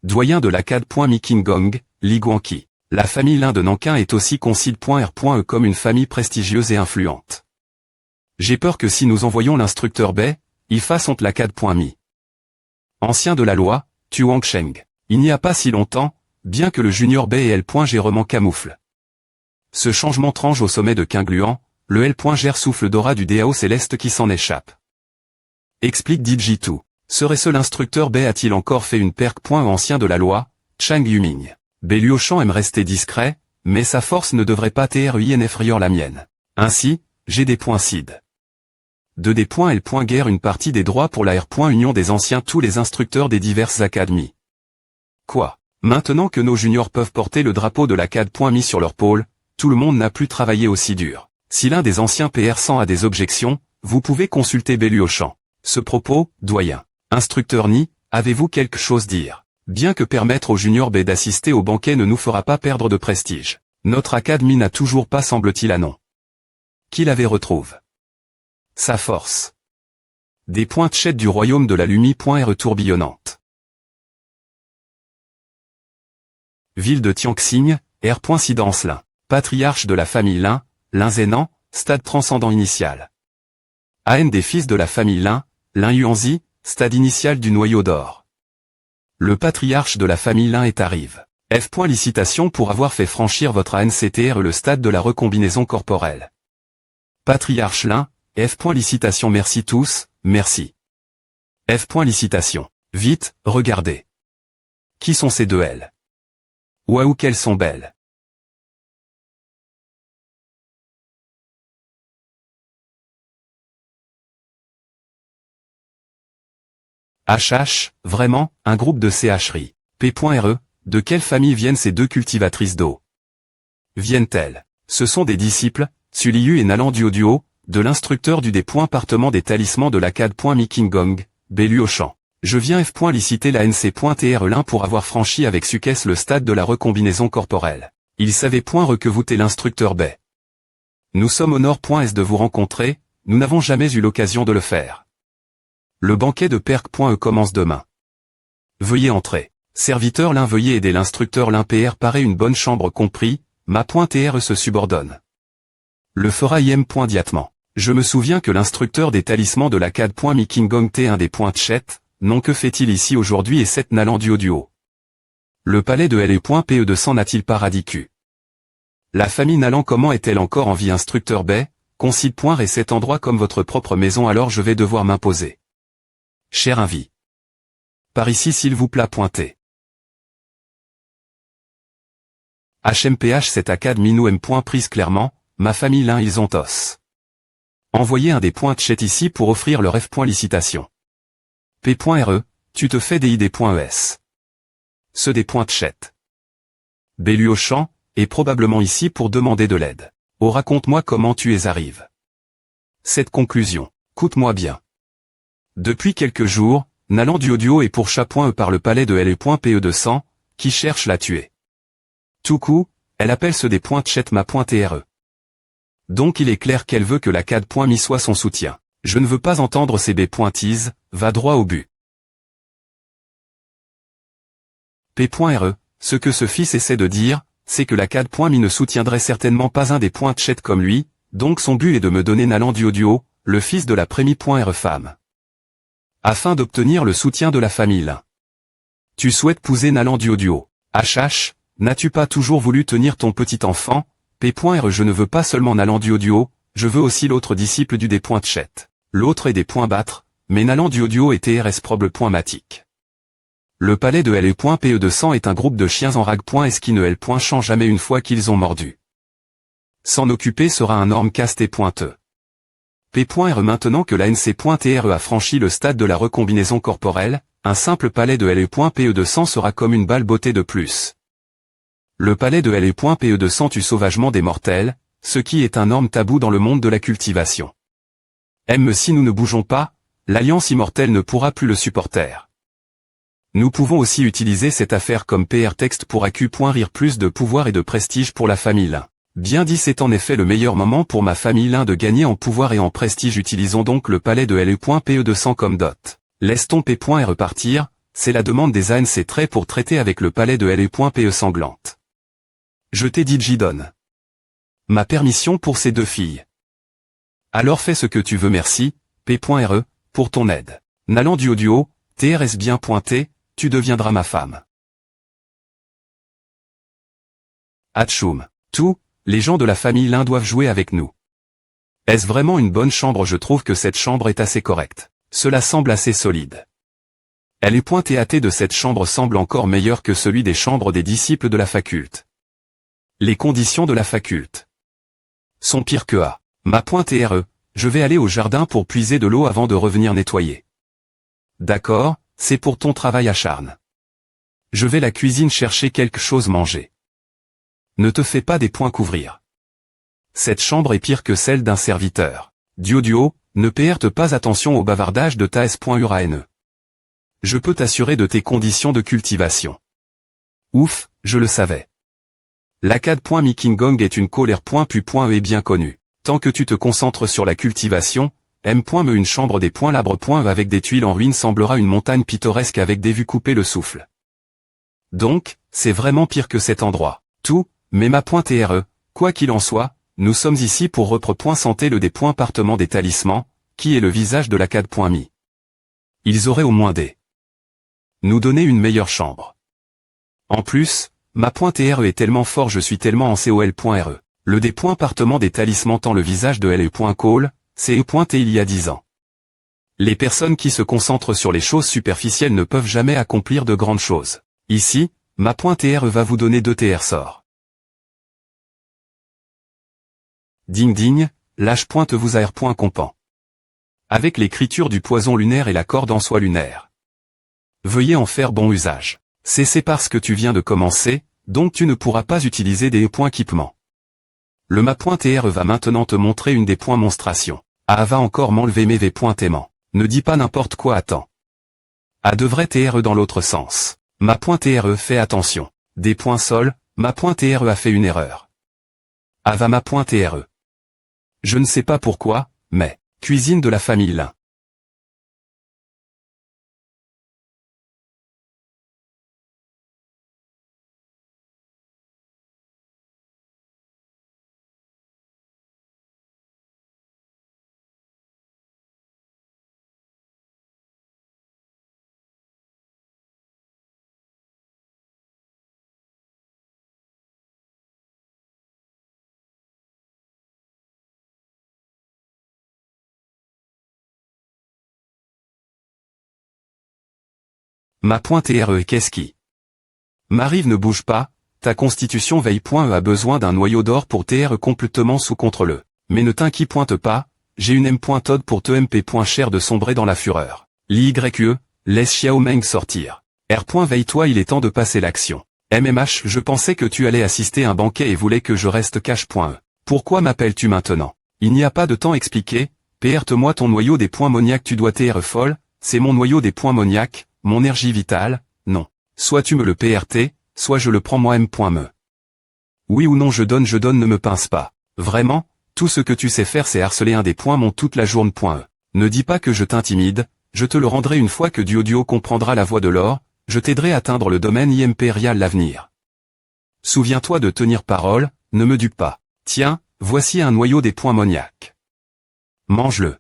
Doyen de la CAD.me King Gong, Li Guanqi. La famille Lin de Nankin est aussi considérée comme une famille prestigieuse et influente. J'ai peur que si nous envoyons l'instructeur Bay, il fasse honte la CAD.me. Ancien de la loi, Tuang Sheng. Il n'y a pas si longtemps, bien que le junior Bay et L.Gérement camoufle. Ce changement tranche au sommet de Qingluan, le L.Gère souffle d'aura du DAO céleste qui s'en échappe. Explique DJ2. Serait-ce l'instructeur Bay? A-t-il encore fait une perque? Ancien de la loi, Chang Yuming. Béluochan aime rester discret, mais sa force ne devrait pas inférieur la mienne. Ainsi, j'ai des points CID. De des points L.Guerre une partie des droits pour la R. Union des anciens tous les instructeurs des diverses académies. Quoi? Maintenant que nos juniors peuvent porter le drapeau de la CAD.me sur leur pôle, tout le monde n'a plus travaillé aussi dur. Si l'un des anciens PR100 a des objections, vous pouvez consulter Béluochan. Ce propos, doyen. Instructeur Ni, avez-vous quelque chose à dire? Bien que permettre aux juniors B d'assister au banquet ne nous fera pas perdre de prestige. Notre académie n'a toujours pas semble-t-il un nom. Qui l'avait retrouve? Sa force. Des points chet du royaume de la Lumie. R tourbillonnante. Ville de Tianxing, R. Sidance Lin. Patriarche de la famille Lin, Lin Zhenan, stade transcendant initial. AN des fils de la famille Lin, Lin Yuanzi, stade initial du noyau d'or. Le patriarche de la famille Lin est arrive. F. Licitation pour avoir fait franchir votre ANCTR le stade de la recombinaison corporelle. Patriarche Lin, F. Licitation. Merci tous, merci. F. Licitation. Vite, regardez. Qui sont ces 2 L? Waouh, qu'elles sont belles. HH, vraiment, un groupe de CHRI. P.RE, de quelle famille viennent ces 2 cultivatrices d'eau? Viennent-elles? Ce sont des disciples, Tsuliyu et Nalan Duo, de l'instructeur du département des talismans de la CAD.me King Gong, Béluochan. Je viens liciter la NC.TR1 pour avoir franchi avec succès le stade de la recombinaison corporelle. Il savait que vous t'es l'instructeur B. Nous sommes au nord.est de vous rencontrer, nous n'avons jamais eu l'occasion de le faire. Le banquet de Perc.E commence demain. Veuillez entrer. Serviteur l'un veuillez aider l'instructeur l'un PR paraît une bonne chambre compris, ma.TR se subordonne. Le fera im.diatement. Je me souviens que l'instructeur des talismans de la CAD.Mikingong T1 des points chet, non que fait-il ici aujourd'hui et cette n'allant duo. Le palais de LE.PE200 n'a-t-il pas radicu? La famille Nalan comment est-elle encore en vie instructeur B, concile.et cet endroit comme votre propre maison alors je vais devoir m'imposer. Cher invi. Par ici s'il vous plaît pointez. HMPH cet ACAD minou M. Prise clairement, ma famille l'un ils ont os. Envoyez un des points chat ici pour offrir leur F.licitation. P.RE, tu te fais DID.ES. Ce des points chat. Bellu au champ, est probablement ici pour demander de l'aide. Oh raconte-moi comment tu es arrive. Cette conclusion, coûte-moi bien. Depuis quelques jours, Nalan duo est pour chat.E par le palais de LE.PE200, qui cherche la tuer. Tout coup, elle appelle ce des points chat ma.TRE. Donc il est clair qu'elle veut que la CAD.mi soit son soutien. Je ne veux pas entendre ces B.tease, va droit au but. P.RE, ce que ce fils essaie de dire, c'est que la CAD.mi ne soutiendrait certainement pas un des points chat comme lui, donc son but est de me donner Nalan duo, le fils de la Prémi.RE femme. Afin d'obtenir le soutien de la famille. Tu souhaites épouser Nalan duo. HH, n'as-tu pas toujours voulu tenir ton petit enfant? P.RE je ne veux pas seulement Nalan duo, je veux aussi l'autre disciple du des points chat. L'autre est des points battre, mais Nalan duo et TRS proble.matique. Le palais de LE.PE200 est un groupe de chiens en rag.S qui ne L. change jamais une fois qu'ils ont mordu. S'en occuper sera un norme caste.E. P.RE maintenant que la NC.TRE a franchi le stade de la recombinaison corporelle, un simple palais de LE.PE200 sera comme une balle bottée de plus. Le palais de LE.PE200 tue sauvagement des mortels, ce qui est un norme tabou dans le monde de la cultivation. Même si nous ne bougeons pas, l'Alliance immortelle ne pourra plus le supporter. Nous pouvons aussi utiliser cette affaire comme PR texte pour accu.rire plus de pouvoir et de prestige pour la famille Lin. Bien dit c'est en effet le meilleur moment pour ma famille Lin de gagner en pouvoir et en prestige utilisons donc le palais de LE.PE200 comme dot. Laisse ton P.RE repartir, c'est la demande des ANC traits pour traiter avec le palais de LE.PE sanglante. Je t'ai dit j'y donne. Ma permission pour ces deux filles. Alors fais ce que tu veux merci, P.RE, pour ton aide. Nalan duo, TRS bien pointé, tu deviendras ma femme. Atchoum. Tout, les gens de la famille Lin doivent jouer avec nous. Est-ce vraiment une bonne chambre? Je trouve que cette chambre est assez correcte. Cela semble assez solide. LE.TAT de cette chambre semble encore meilleure que celui des chambres des disciples de la faculte. Les conditions de la faculte sont pires que A. Ma.TRE, je vais aller au jardin pour puiser de l'eau avant de revenir nettoyer. D'accord, c'est pour ton travail acharne. Je vais la cuisine chercher quelque chose manger. Ne te fais pas des points couvrir. Cette chambre est pire que celle d'un serviteur. Duo, ne perte pas attention au bavardage de ta S.URANE. Je peux t'assurer de tes conditions de cultivation. Ouf, je le savais. La CAD.Mikingong est une colère.pu.e est bien connue. Tant que tu te concentres sur la cultivation, M.me une chambre des points labre.e avec des tuiles en ruine semblera une montagne pittoresque avec des vues couper le souffle. Donc, c'est vraiment pire que cet endroit. Tout, mais ma.TRE, quoi qu'il en soit, nous sommes ici pour santé le des points partement des talismans, qui est le visage de la CAD.mi. Ils auraient au moins nous donner une meilleure chambre. En plus, ma.TRE est tellement fort je suis tellement en COL.RE. Le des points partement des talismans tend le visage de LE.call, c'est E.T il y a 10 ans. Les personnes qui se concentrent sur les choses superficielles ne peuvent jamais accomplir de grandes choses. Ici, ma.TRE va vous donner 2 TR sorts. Ding ding, lâche vous AR.compan. Avec l'écriture du poison lunaire et la corde en soie lunaire. Veuillez en faire bon usage. C'est parce que tu viens de commencer, donc tu ne pourras pas utiliser des équipements. Le ma.TRE va maintenant te montrer une des points monstration. Ah va encore m'enlever mes V.aimants. Ne dis pas n'importe quoi attends. A devrait TRE dans l'autre sens. Ma point TRE fais attention. Des points sol, ma point TRE a fait une erreur. A va ma point TRE. Je ne sais pas pourquoi, mais, cuisine de la famille Lin. Ma point TRE et qu'est-ce qui? Ma rive ne bouge pas, ta constitution veille.e a besoin d'un noyau d'or pour TRE complètement sous contrôle. Mais ne t'inquiète pas, j'ai une M.Todd pour te MP. Cher de sombrer dans la fureur. L'YE, laisse Xiao Meng sortir. R. Veille-toi, il est temps de passer l'action. MMH, je pensais que tu allais assister à un banquet et voulais que je reste cash.e. Pourquoi m'appelles-tu maintenant? Il n'y a pas de temps expliqué, PRte-moi ton noyau des points moniaques, tu dois TRE folle, c'est mon noyau des points moniaques, mon énergie vitale, non. Soit tu me le PRT, soit je le prends moi M.me. Oui ou non je donne, ne me pince pas. Vraiment, tout ce que tu sais faire c'est harceler un des points mon toute la journée.e. Ne dis pas que je t'intimide, je te le rendrai une fois que Duo comprendra la voie de l'or, je t'aiderai à atteindre le domaine impérial l'avenir. Souviens-toi de tenir parole, ne me dupe pas. Tiens, voici un noyau des points moniaques. Mange-le.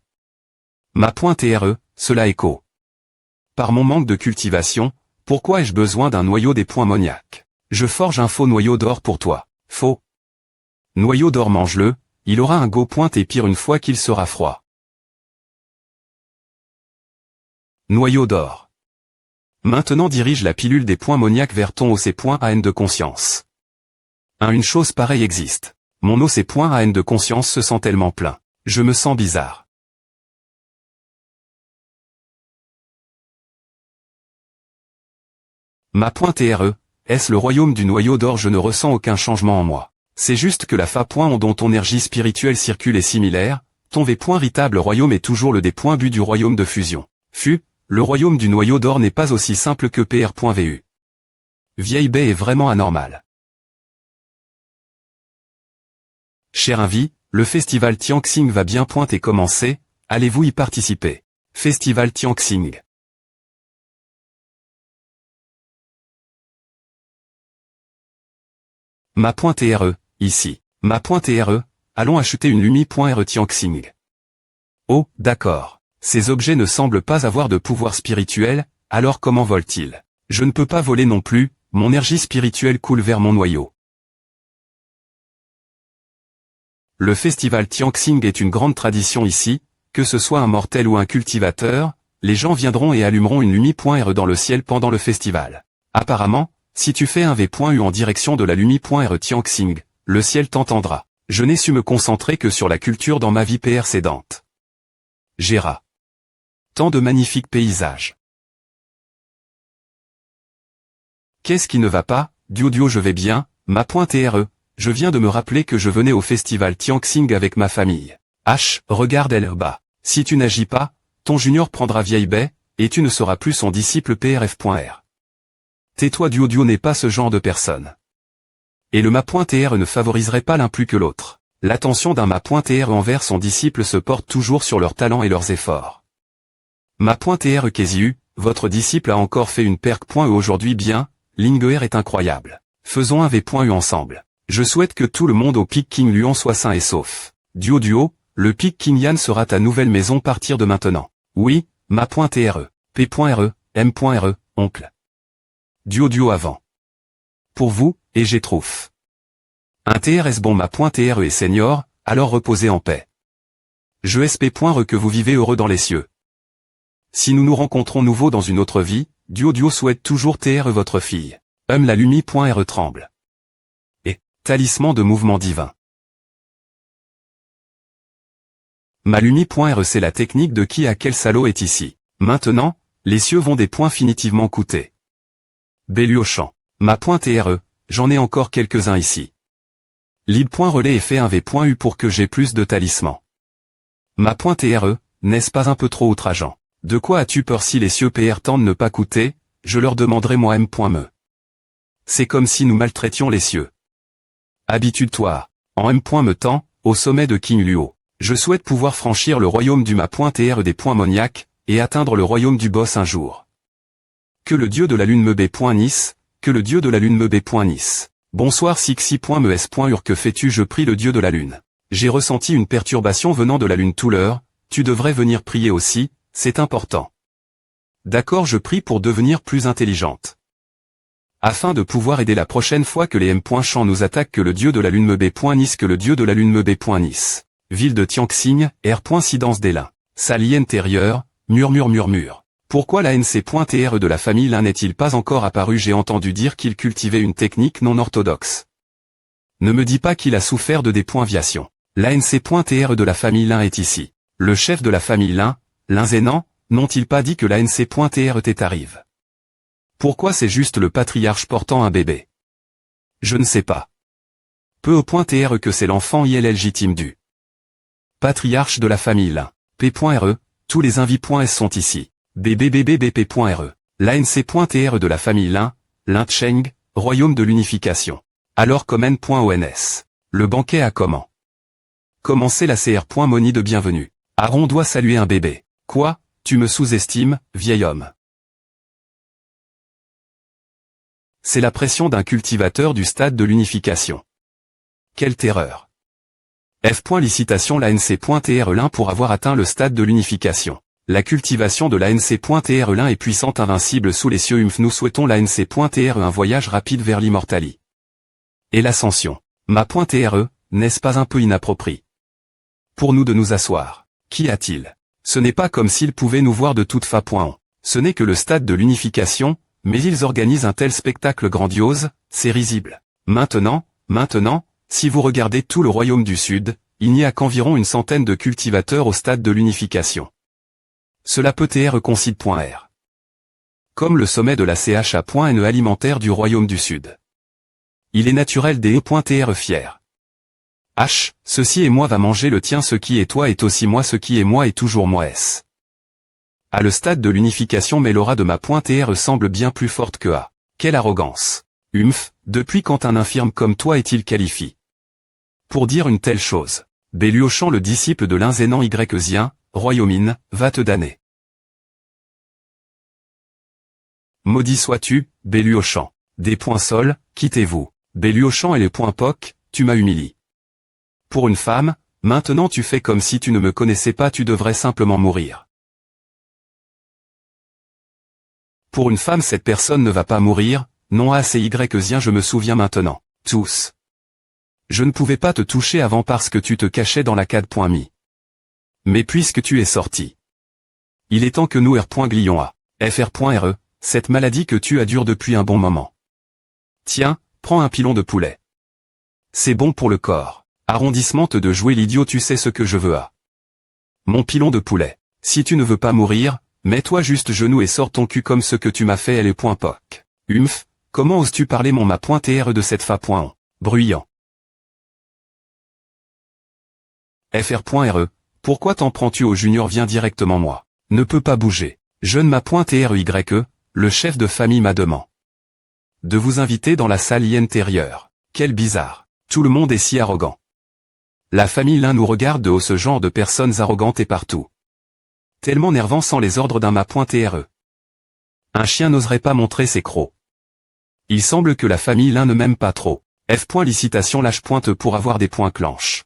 Ma point TRE, cela écho. Par mon manque de cultivation, pourquoi ai-je besoin d'un noyau des points moniaques? Je forge un faux noyau d'or pour toi. Faux. Noyau d'or, mange-le, il aura un go pointe et pire une fois qu'il sera froid. Noyau d'or. Maintenant dirige la pilule des points moniaques vers ton OC.AN de conscience. Une chose pareille existe. Mon OC.AN de conscience se sent tellement plein. Je me sens bizarre. Ma point TRE, est-ce le royaume du noyau d'or? Je ne ressens aucun changement en moi. C'est juste que la fa.on dont ton énergie spirituelle circule est similaire, ton V.ritable royaume est toujours le D.bu du royaume de fusion. Le royaume du noyau d'or n'est pas aussi simple que PR.vu. Vieille baie est vraiment anormal. Cher Invi, le festival Tianxing va bien et commencer, allez-vous y participer? Festival Tianxing. Ma point TRE, ici. Ma point TRE, allons acheter une Lumi.re Tianxing. Oh, d'accord. Ces objets ne semblent pas avoir de pouvoir spirituel, alors comment volent-ils? Je ne peux pas voler non plus, mon énergie spirituelle coule vers mon noyau. Le festival Tianxing est une grande tradition ici, que ce soit un mortel ou un cultivateur, les gens viendront et allumeront une Lumi.re dans le ciel pendant le festival. Apparemment, si tu fais un V.U en direction de la Lumi.re Tianxing, le ciel t'entendra. Je n'ai su me concentrer que sur la culture dans ma vie précédente. Gérard. Tant de magnifiques paysages. Qu'est-ce qui ne va pas? Duo je vais bien, ma point TRE, je viens de me rappeler que je venais au festival Tianxing avec ma famille. Regarde elle bas. Si tu n'agis pas, ton junior prendra vieille baie, et tu ne seras plus son disciple PRF.R. Tais-toi, Duo n'est pas ce genre de personne. Et le ma.TR ne favoriserait pas l'un plus que l'autre. L'attention d'un ma.TR envers son disciple se porte toujours sur leurs talents et leurs efforts. Ma.TR Kéziu, votre disciple a encore fait une perque.e aujourd'hui bien, Linguer est incroyable. Faisons un V.U ensemble. Je souhaite que tout le monde au Pic King Luan soit sain et sauf. Duo, le Pic King Yan sera ta nouvelle maison partir de maintenant. Oui, ma.TR, P.RE, M.RE, oncle. Duo avant. Pour vous, et j'ai trouf. Un TRS bon ma.TRE et senior, alors reposez en paix. Je SP.RE que vous vivez heureux dans les cieux. Si nous nous rencontrons nouveau dans une autre vie, Duo souhaite toujours TRE votre fille. La Lumi.RE tremble. Et, talisman de mouvement divin. Ma Lumi.RE c'est la technique de qui à quel salaud est ici. Maintenant, les cieux vont des points finitivement coûter. Bellu au champ. Ma.TRE, j'en ai encore quelques-uns ici. Lib.relais et fait un V.U pour que j'ai plus de talismans. Ma.TRE, n'est-ce pas un peu trop outrageant? De quoi as-tu peur si les cieux PR tendent ne pas coûter, je leur demanderai moi M.me. C'est comme si nous maltraitions les cieux. Habitude-toi. En M.me temps, au sommet de King Luo. Je souhaite pouvoir franchir le royaume du Ma.TR des Moniac, et atteindre le royaume du boss un jour. Que le dieu de la lune me B.Nice, que le dieu de la lune me B.Nice. Bonsoir Sixi.mes.ur que fais-tu je prie le dieu de la lune. J'ai ressenti une perturbation venant de la lune tout l'heure, tu devrais venir prier aussi, c'est important. D'accord je prie pour devenir plus intelligente. Afin de pouvoir aider la prochaine fois que les M.Champ nous attaquent que le dieu de la lune me B.Nice que le dieu de la lune me B.Nice. Ville de Tianxing, R.Sidence des Lins. Salle intérieure, murmure. Pourquoi la NC.TR de la famille Lin n'est-il pas encore apparu? J'ai entendu dire qu'il cultivait une technique non orthodoxe. Ne me dis pas qu'il a souffert de dépoinviation. La NC.TR de la famille Lin est ici. Le chef de la famille Lin, Zénan, n'ont-ils pas dit que la NC.TR t'arrive? Pourquoi c'est juste le patriarche portant un bébé? Je ne sais pas. Peu au point TR que c'est l'enfant légitime du patriarche de la famille Lin. P.re, tous les invités.s sont ici. BBBBBP.re. L'ANC.TR de la famille Lin, Cheng, royaume de l'unification. Alors comme N.ONS. Le banquet a comment? Commencé la CR.Moni de bienvenue. Aaron doit saluer un bébé. Quoi, tu me sous-estimes, vieil homme? C'est la pression d'un cultivateur du stade de l'unification. Quelle terreur. F. Licitation l'ANC.TR Lin pour avoir atteint le stade de l'unification. La cultivation de l'ANC.TR Lin est puissante invincible sous les cieux Nous souhaitons l'ANC.TR un voyage rapide vers l'immortalité. Et l'ascension. Ma.TRE, n'est-ce pas un peu inapproprié? Pour nous de nous asseoir. Qu'y a-t-il? Ce n'est pas comme s'ils pouvaient nous voir de toute façon. Ce n'est que le stade de l'unification, mais ils organisent un tel spectacle grandiose, c'est risible. Maintenant, si vous regardez tout le royaume du Sud, il n'y a qu'environ une centaine de cultivateurs au stade de l'unification. Cela peut être concide.r. Comme le sommet de la CHA.NE alimentaire du royaume du Sud. Il est naturel des E.TR fier. H, ceci et moi va manger le tien ce qui est toi est aussi moi ce qui est moi est toujours moi S. À le stade de l'unification mais l'aura de ma.TR semble bien plus forte que A. Quelle arrogance. Depuis quand un infirme comme toi est-il qualifié pour dire une telle chose? Béluochan le disciple de l'Inzénan Ysien, Royaumine, va te damner. Maudit sois-tu, Béluochan. Des points sol, quittez-vous. Béluochan et les points poc, tu m'as humilié. Pour une femme, maintenant tu fais comme si tu ne me connaissais pas tu devrais simplement mourir. Pour une femme cette personne ne va pas mourir, non ACYsien je me souviens maintenant. Tous. Je ne pouvais pas te toucher avant parce que tu te cachais dans la cade.mi. Mais puisque tu es sorti. Il est temps que nous R.Glion A. FR.RE, cette maladie que tu as dure depuis un bon moment. Tiens, prends un pilon de poulet. C'est bon pour le corps. Arrondissement de jouer l'idiot tu sais ce que je veux à. Mon pilon de poulet. Si tu ne veux pas mourir, mets-toi juste genou et sors ton cul comme ce que tu m'as fait elle est point poc. Comment oses-tu parler mon ma.TR de cette fa.on. Bruyant. FR.RE, pourquoi t'en prends-tu au junior viens directement moi. Ne peut pas bouger. Jeune ma.TRYE, le chef de famille m'a demandé de vous inviter dans la salle intérieure. Quel bizarre. Tout le monde est si arrogant. La famille Lin nous regarde de haut ce genre de personnes arrogantes et partout. Tellement nervant sans les ordres d'un ma.TRE. Un chien n'oserait pas montrer ses crocs. Il semble que la famille Lin ne m'aime pas trop. F. Licitation lâche pointe pour avoir des points clenches.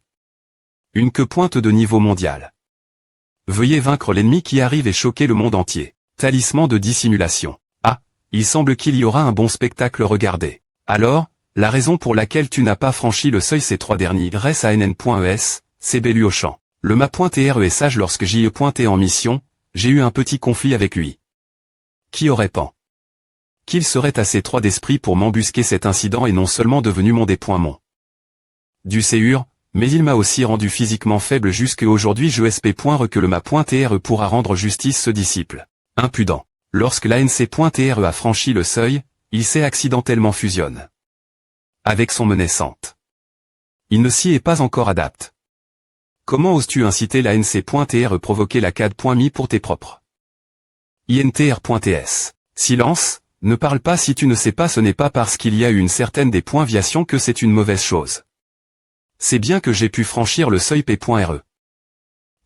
Une queue pointe de niveau mondial. Veuillez vaincre l'ennemi qui arrive et choquer le monde entier. Talisman de dissimulation. Ah, il semble qu'il y aura un bon spectacle regardez. Alors, la raison pour laquelle tu n'as pas franchi le seuil ces trois derniers reste à NN.ES, c'est Béluochan. Le ma.TRE est sage lorsque j'y ai pointé en mission, j'ai eu un petit conflit avec lui. Qui aurait pen qu'il serait assez trois d'esprit pour m'embusquer cet incident et non seulement devenu mon des.mon. Du séur, mais il m'a aussi rendu physiquement faible jusque aujourd'hui je sp.re que le ma.TRE pourra rendre justice ce disciple. Impudent. Lorsque l'ANC.TRE a franchi le seuil, il s'est accidentellement fusionne. Avec son menaçante. Il ne s'y est pas encore adapté. Comment oses-tu inciter l'ANC.TRE provoquer la CAD.mi pour tes propres INTR.TS. Silence, ne parle pas si tu ne sais pas, ce n'est pas parce qu'il y a eu une certaine dépoinviation que c'est une mauvaise chose. C'est bien que j'ai pu franchir le seuil P.RE.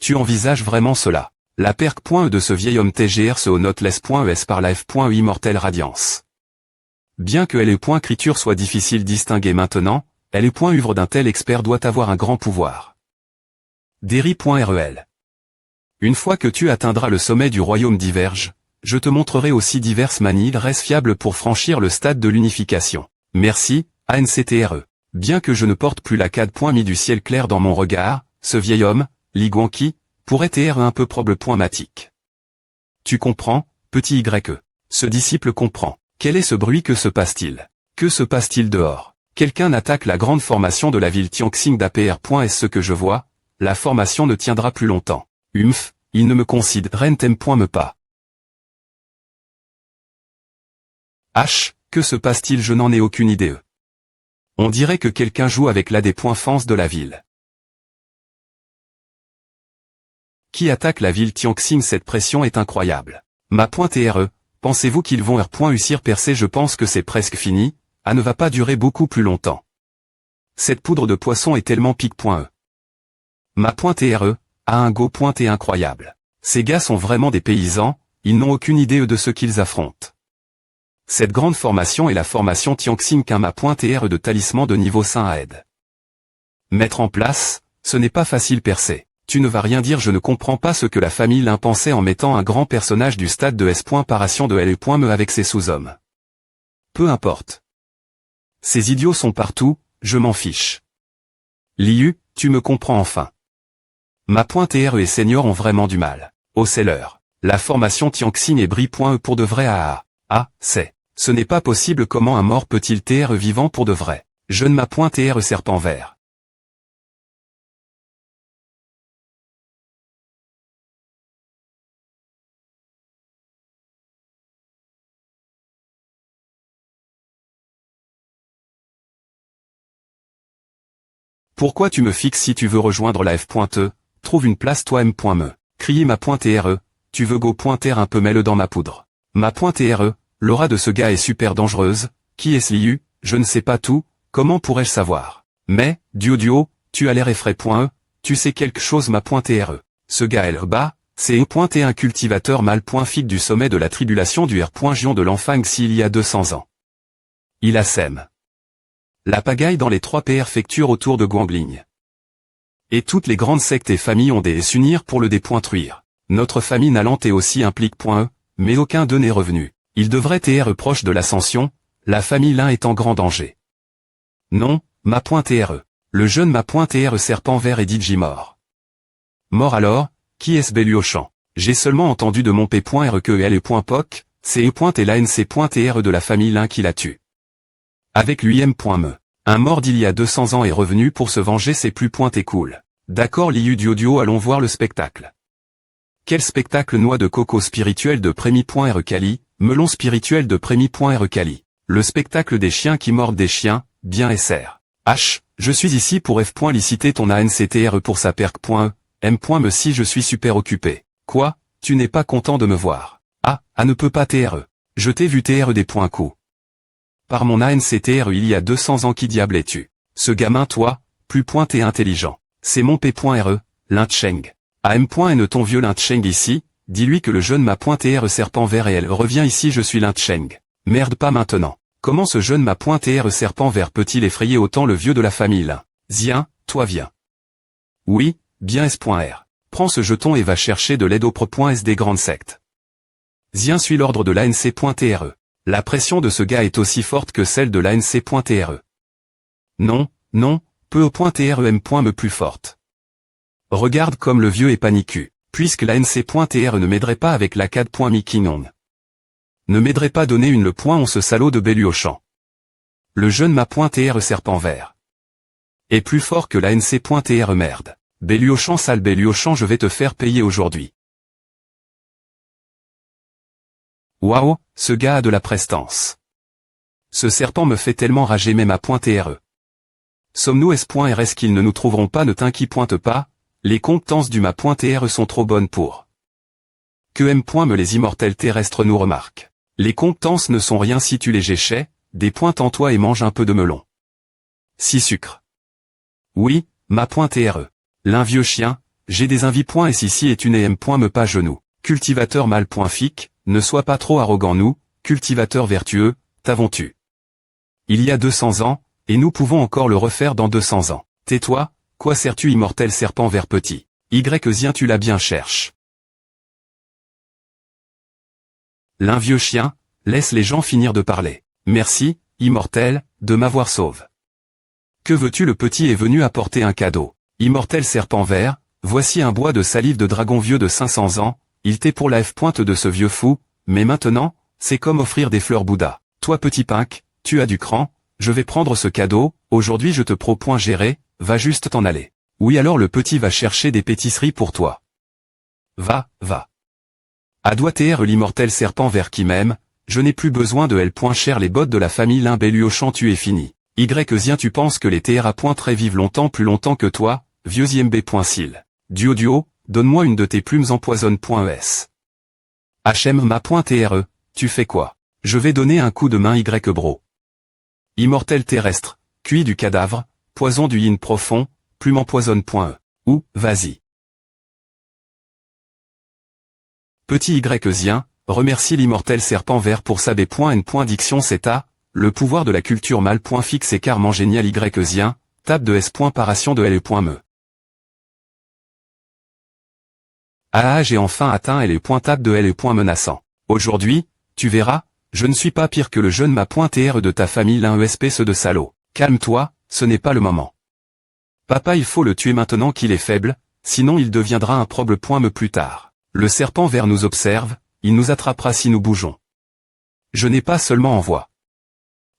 Tu envisages vraiment cela? La perque.E de ce vieil homme TGR se noteless.es par la F.E immortelle radiance. Bien que LE.écriture soit difficile distinguer maintenant, LE.œuvre d'un tel expert doit avoir un grand pouvoir. Derry.REL. Une fois que tu atteindras le sommet du royaume diverge, je te montrerai aussi diverses manières fiables pour franchir le stade de l'unification. Merci, ANCTRE. Bien que je ne porte plus la CAD. Mis du ciel clair dans mon regard, ce vieil homme, Li Guanqi, pourrait être un peu problématique. Tu comprends, petit YE. Ce disciple comprend. Quel est ce bruit? Que se passe-t-il? Que se passe-t-il dehors? Quelqu'un attaque la grande formation de la ville Tianxing d'APR. Est-ce que je vois? La formation ne tiendra plus longtemps. Il ne me considère me pas. Que se passe-t-il? Je n'en ai aucune idée. On dirait que quelqu'un joue avec la défense de la ville. Qui attaque la ville Tianxing? Cette pression est incroyable. Ma.TRE, pensez-vous qu'ils vont réussir percer? Je pense que c'est presque fini, ne va pas durer beaucoup plus longtemps. Cette poudre de poisson est tellement pique.E. Ma.TRE, a un go.T incroyable. Ces gars sont vraiment des paysans, ils n'ont aucune idée de ce qu'ils affrontent. Cette grande formation est la formation Tianxing qu'un Ma.TRE de talisman de niveau 5 à aide. Mettre en place, ce n'est pas facile percer. Tu ne vas rien dire, je ne comprends pas ce que la famille Lin pensait en mettant un grand personnage du stade de S.Paration de LE.me avec ses sous-hommes. Peu importe. Ces idiots sont partout, je m'en fiche. Liu, tu me comprends enfin. Ma.TRE et Senior ont vraiment du mal. Oh c'est l'heure. La formation Tianxing et Bri.E pour de vrai ce n'est pas possible, comment un mort peut-il TR vivant pour de vrai? Jeune Ma.TRE serpent vert. Pourquoi tu me fixes? Si tu veux rejoindre la F.E, trouve une place toi M.me. Crier Ma.TRE, tu veux go.TR un peu, mets-le dans ma poudre. Ma.TRE, l'aura de ce gars est super dangereuse, qui est-ce? Liu? Je ne sais pas tout, comment pourrais-je savoir? Mais, Duo, tu as l'air effrayé.E, tu sais quelque chose? Ma.TRE. Ce gars c'est E.T un cultivateur mâle.Fig du sommet de la tribulation du R.Gion de l'Enfang s'il y a 200 ans. Il a sème. La pagaille dans les 3 préfectures autour de Guangling. Et toutes les grandes sectes et familles ont des s'unir pour le dépointruire. Notre famille Nalante est aussi implique.E, mais aucun d'eux n'est revenu. Il devrait être proche de l'ascension, la famille Lin est en grand danger. Non, Ma.TRE. Le jeune Ma.TRE serpent vert est DJ mort. Mort alors, qui est-ce? Beluochan. J'ai seulement entendu de mon P.RE que L.POC, c'est E.et l'ANC.TRE de la famille Lin qui la tue. Avec lui M.me. Un mort d'il y a 200 ans est revenu pour se venger, c'est plus et cool. D'accord Liu Duo, allons voir le spectacle. Quel spectacle? Noix de coco spirituel de Prémi.RE Kali, melon spirituel de Prémi.RE Kali. Le spectacle des chiens qui mordent des chiens, bien SR. Je suis ici pour F. liciter ton ANCTRE pour sa perque.E, M.me si je suis super occupé. Quoi? Tu n'es pas content de me voir? Ne peut pas TRE. Je t'ai vu TRE des points coups. Par mon ANCTRE il y a 200 ans, qui diable es-tu? Ce gamin toi, plus et intelligent. C'est mon P.RE, Lin Cheng. M.N ton vieux Lin Cheng ici, dis-lui que le jeune Ma.TRE serpent vert et elle revient ici, je suis Lin Cheng. Merde pas maintenant. Comment ce jeune Ma.TRE serpent vert peut-il effrayer autant le vieux de la famille Lin? Ziens, toi viens. Oui, bien S.R. Prends ce jeton et va chercher de l'aide auprès S des grandes sectes. Ziens suis l'ordre de l'ANC.TRE. La pression de ce gars est aussi forte que celle de l'ANC.TRE. Non, peu .TRE M.me plus forte. Regarde comme le vieux est paniqué, puisque l'ANC.TRE ne m'aiderait pas avec la CAD.Mikingong. Ne m'aiderait pas donner une le point on ce salaud de Beluochan. Le jeune Ma.TRE serpent vert. Est plus fort que l'ANC.TRE merde. Beluochan sale Beluochan, je vais te faire payer aujourd'hui. Waouh, ce gars a de la prestance. Ce serpent me fait tellement rager même à.TRE. Sommes-nous S.RS qu'ils ne nous trouveront pas? Ne t'inquiète pas, les compétences du Ma.TRE sont trop bonnes pour. Que M. me les immortels terrestres nous remarquent. Les compétences ne sont rien si tu les géchais, des pointes en toi et mange un peu de melon. 6 sucre. Oui, ma pointe re. L'un vieux chien, j'ai des envies. Et si est une et M. me pas genou. Cultivateur mal. Fic, ne sois pas trop arrogant nous, cultivateur vertueux, t'avons-tu. Il y a 200 ans, et nous pouvons encore le refaire dans 200 ans. Tais-toi, quoi sers-tu immortel serpent vert petit. Zien tu l'as bien cherche. L'un vieux chien, laisse les gens finir de parler. Merci, immortel, de m'avoir sauvé. Que veux-tu le petit est venu apporter un cadeau. Immortel serpent vert, voici un bois de salive de dragon vieux de 500 ans, il t'est pour la F-pointe de ce vieux fou, mais maintenant, c'est comme offrir des fleurs Bouddha. Toi petit pink, tu as du cran, je vais prendre ce cadeau, aujourd'hui je te pro. Gérer, va juste t'en aller. Oui alors le petit va chercher des pâtisseries pour toi. Va, va. À doigt l'immortel serpent vert qui m'aime, je n'ai plus besoin de L. Cher les bottes de la famille Limbelluochant tu es fini. Zien tu penses que les TRA. Très vivent longtemps plus longtemps que toi, vieux IMB. Cil. Duo, donne-moi une de tes plumes empoisonne.es. HM ma TRE, tu fais quoi? Je vais donner un coup de main bro. Immortel terrestre, cuit du cadavre, poison du yin profond, plume empoisonne.e. Ou, vas-y. Petit Zien, remercie l'immortel serpent vert pour sa B.N. Diction c'est à, le pouvoir de la culture mal. Fixe et carrément génial Zien, tape de S. Paration de L.me. J'ai enfin atteint L. Tape de L. Menaçant. Aujourd'hui, tu verras, je ne suis pas pire que le jeune ma. TR de ta famille l'un espèce de salaud. Calme-toi, ce n'est pas le moment. Papa il faut le tuer maintenant qu'il est faible, sinon il deviendra un me plus tard. Le serpent vert nous observe, il nous attrapera si nous bougeons. Je n'ai pas seulement envoi.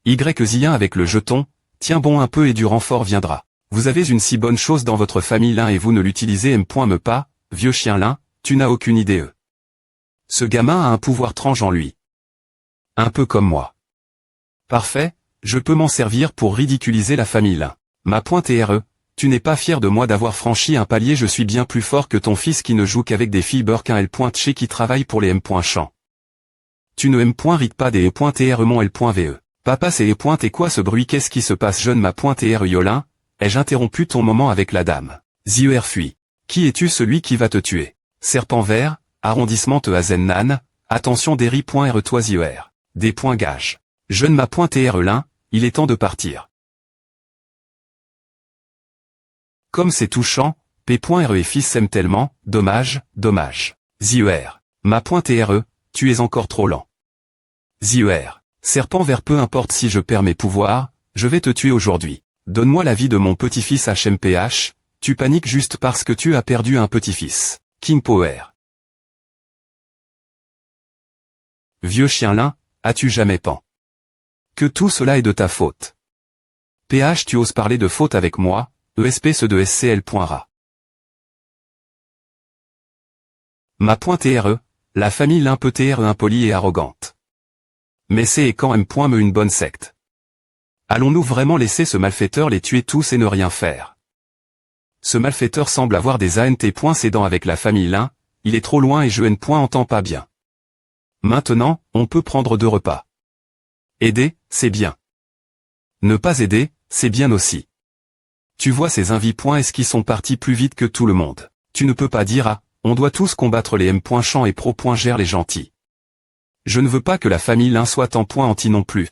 Zien avec le jeton, tiens bon un peu et du renfort viendra. Vous avez une si bonne chose dans votre famille l'un et vous ne l'utilisez M. Me pas, vieux chien l'un, tu n'as aucune idée. Ce gamin a un pouvoir étrange en lui. Un peu comme moi. Parfait, je peux m'en servir pour ridiculiser la famille l'un. Ma TRE, tu n'es pas fier de moi d'avoir franchi un palier, je suis bien plus fort que ton fils qui ne joue qu'avec des filles qu'un L. Chez qui travaille pour les M. Champ. Tu ne M. Rite pas des E.TR mon L.VE. Papa c'est E. Et quoi ce bruit qu'est-ce qui se passe jeune ma TR Yolin, ai-je interrompu ton moment avec la dame? Zier fuit. Qui es-tu celui qui va te tuer? Serpent vert, arrondissement te Azennan, attention Derry.R toi Zier. Des points gages. Jeune ma TR l'un, il est temps de partir. Comme c'est touchant, P.R et fils s'aiment tellement, dommage, dommage. Zier. Ma TRE, tu es encore trop lent. Zier. Serpent vert peu importe si je perds mes pouvoirs, je vais te tuer aujourd'hui. Donne-moi la vie de mon petit-fils HMPH, tu paniques juste parce que tu as perdu un petit-fils. King Power. Vieux chien lin, as-tu jamais pan? Que tout cela est de ta faute. PH tu oses parler de faute avec moi, espèce de SCL.ra. Ma TRE, la famille l'un peut TRE impolie et arrogante. Mais c'est et quand M. Me une bonne secte. Allons-nous vraiment laisser ce malfaiteur les tuer tous et ne rien faire? Ce malfaiteur semble avoir des ANT. Ses dents avec la famille l'un, il est trop loin et je N. Entends pas bien. Maintenant, on peut prendre 2 repas. Aider, c'est bien. Ne pas aider, c'est bien aussi. Tu vois ces envies. Est-ce qu'ils sont partis plus vite que tout le monde? Tu ne peux pas dire ah, on doit tous combattre les M. Champ et pro. Gère les gentils. Je ne veux pas que la famille l'un soit en anti non plus.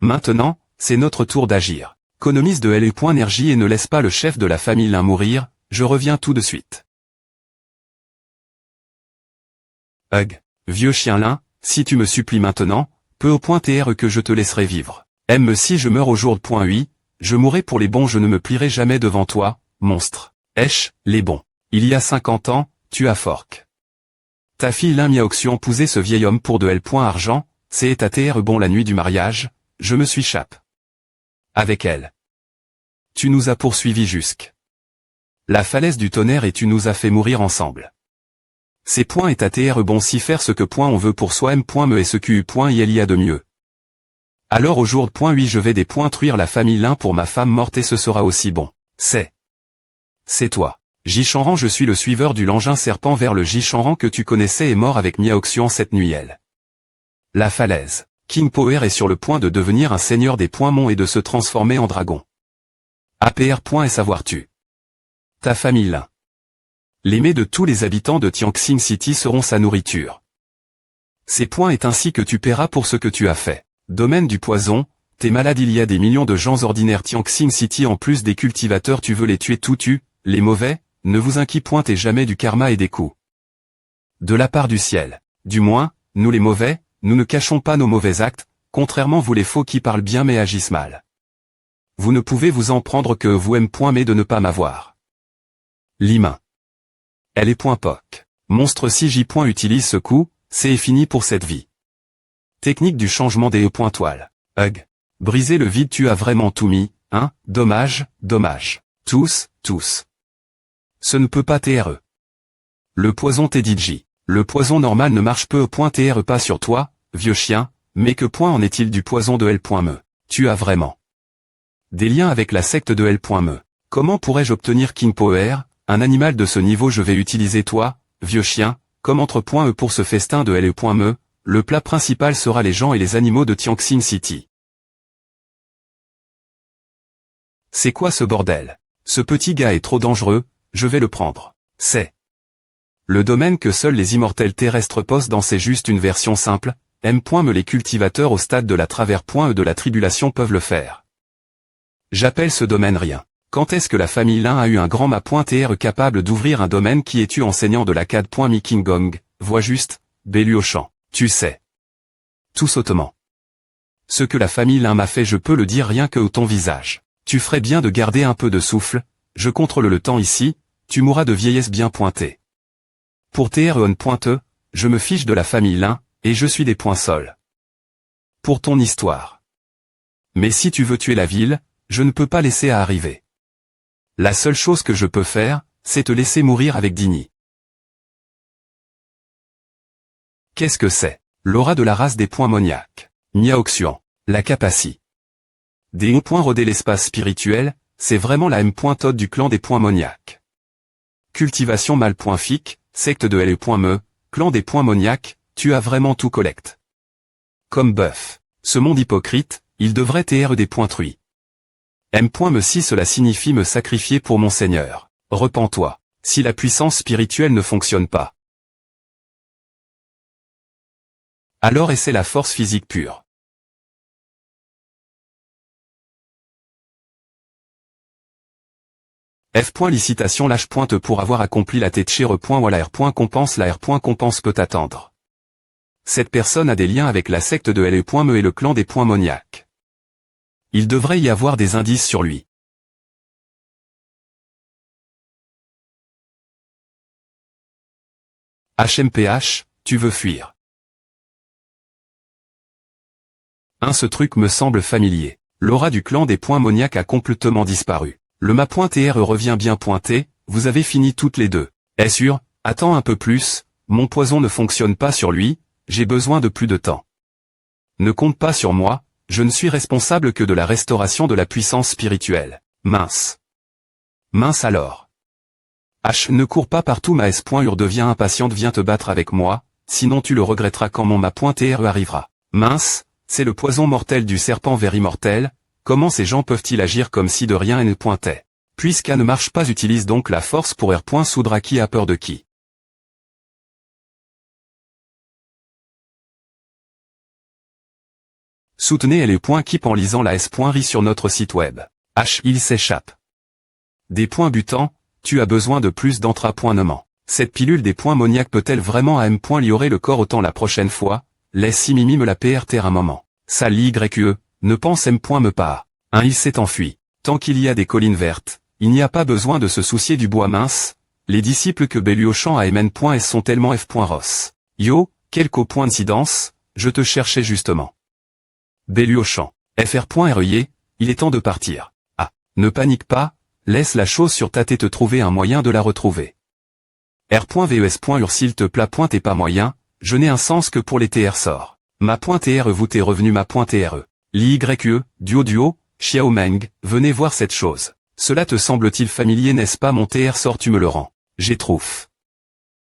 Maintenant, c'est notre tour d'agir. Économise de L. Énergie et ne laisse pas le chef de la famille l'un mourir, je reviens tout de suite. Vieux chien lin, si tu me supplies maintenant, peu au .tr que je te laisserai vivre. Aime si je meurs au jour de .8, je mourrai pour les bons, je ne me plierai jamais devant toi, monstre. Les bons. Il y a 50 ans, tu as fork. Ta fille l'un mi auction pousé ce vieil homme pour de L. Argent, c'est à TR bon la nuit du mariage, je me suis chape. Avec elle. Tu nous as poursuivis jusque la falaise du tonnerre et tu nous as fait mourir ensemble. Ces points est à TR bon si faire ce que on veut pour soi me et ce QU il y a de mieux. Alors au jour de .8 je vais truire la famille l'un pour ma femme morte et ce sera aussi bon. C'est toi. Jishanran, je suis le suiveur du Langin serpent vers le Jishanran que tu connaissais est mort avec Miaoxian cette nuit-elle. La falaise. King Power est sur le point de devenir un seigneur des points monts et de se transformer en dragon. APR. Et savoir-tu. Ta famille Lin. L'aimé de tous les habitants de Tianxing City seront sa nourriture. Ces points est ainsi que tu paieras pour ce que tu as fait. Domaine du poison, t'es malade, il y a des millions de gens ordinaires Tianxing City en plus des cultivateurs, tu veux les tuer tous, les mauvais, ne vous inquiétez point et jamais du karma et des coups. De la part du ciel. Du moins, nous les mauvais, nous ne cachons pas nos mauvais actes, contrairement vous les faux qui parlent bien mais agissent mal. Vous ne pouvez vous en prendre que vous aimez point mais de ne pas m'avoir. Limain. Elle est point poc. Monstre si J. utilise ce coup, c'est fini pour cette vie. Technique du changement des toile. Hug. Briser le vide, tu as vraiment tout mis, hein, dommage. Tous. Ce ne peut pas TRE. Le poison TDJ. Le poison normal ne marche peu TRE pas sur toi, vieux chien, mais que point en est-il du poison de L.me? Tu as vraiment des liens avec la secte de L.me. Comment pourrais-je obtenir King Power, un animal de ce niveau? Je vais utiliser toi, vieux chien, comme entre.e pour ce festin de L.me, le plat principal sera les gens et les animaux de Tianxing City. C'est quoi ce bordel? Ce petit gars est trop dangereux, je vais le prendre. C'est le domaine que seuls les immortels terrestres possèdent dans c'est juste une version simple, M.me les cultivateurs au stade de la travers.e de la tribulation peuvent le faire. J'appelle ce domaine rien. Quand est-ce que la famille Lin a eu un grand ma.tr capable d'ouvrir un domaine qui est tu enseignant de la CAD.mi King Gong, vois juste, Béluochan, tu sais. Tout sautement. Ce que la famille Lin m'a fait je peux le dire rien que au ton visage. Tu ferais bien de garder un peu de souffle, je contrôle le temps ici, tu mourras de vieillesse bien pointée. Pour TREON.e, je me fiche de la famille Lin, et je suis des points sols. Pour ton histoire. Mais si tu veux tuer la ville, je ne peux pas laisser à arriver. La seule chose que je peux faire, c'est te laisser mourir avec dignité. Qu'est-ce que c'est? L'aura de la race des points moniaques. Miaoxian. La capacité. Des points roder l'espace spirituel, c'est vraiment la M.Tod du clan des points moniaques. Cultivation mal.fic, secte de L.me, clan des points moniaques, tu as vraiment tout collecte. Comme bœuf. Ce monde hypocrite, il devrait TR des points truies. M.me si cela signifie me sacrifier pour mon Seigneur. Repens-toi. Si la puissance spirituelle ne fonctionne pas. Alors essaie la force physique pure. F. Licitation lâche pointe pour avoir accompli la tête chez voilà R. Compense la R. Compense peut attendre. Cette personne a des liens avec la secte de L.me et le clan des points moniaques. Il devrait y avoir des indices sur lui. HMPH, tu veux fuir. Ce truc me semble familier. L'aura du clan des points moniaques a complètement disparu. Le ma.tr revient bien pointé, vous avez fini toutes les deux. Est sûr, attends un peu plus, mon poison ne fonctionne pas sur lui, j'ai besoin de plus de temps. Ne compte pas sur moi, je ne suis responsable que de la restauration de la puissance spirituelle. Mince. Mince alors. H. Ne cours pas partout ma S.ur devient impatiente, viens te battre avec moi, sinon tu le regretteras quand mon ma.tr arrivera. Mince, c'est le poison mortel du serpent vers immortel. Comment ces gens peuvent-ils agir comme si de rien ne pointait? Puisqu'A ne marche pas, utilise donc la force pour R. Soudra qui a peur de qui? Soutenez L.keep en lisant la S.ri sur notre site web. H. Il s'échappe. Des points butants, tu as besoin de plus d'entrapointement. Cette pilule des points moniaques peut-elle vraiment à M. Liorer le corps autant la prochaine fois? Laisse si Mimi me la PRT un moment. Ça l'YE. Ne pense M. me pas. Il s'est enfui. Tant qu'il y a des collines vertes, il n'y a pas besoin de se soucier du bois mince. Les disciples que Béluochan a MN.S sont tellement F.Ross. Yo, quelque coïncidence, je te cherchais justement. Béluochan. FR.REY, il est temps de partir. Ah, ne panique pas, laisse la chose sur ta tête, te trouver un moyen de la retrouver. R.VES.UR s'il te plaît, t'es pas moyen, je n'ai un sens que pour les TR sort. Ma.TR vous t'es revenu ma.TRE. L'YE, duo, Xiaomeng, venez voir cette chose. Cela te semble-t-il familier, n'est-ce pas? Mon TR sort, tu me le rends. J'ai trouf.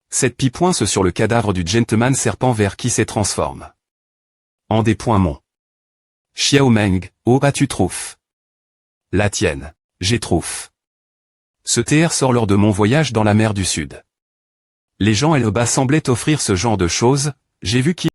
Cette pie poince sur le cadavre du gentleman serpent vers qui s'est transforme. En des points mon. Xiao Meng, oh as-tu trouf? La tienne. J'ai trouf. Ce TR sort lors de mon voyage dans la mer du Sud. Les gens et le bas semblaient offrir ce genre de choses, j'ai vu qu'il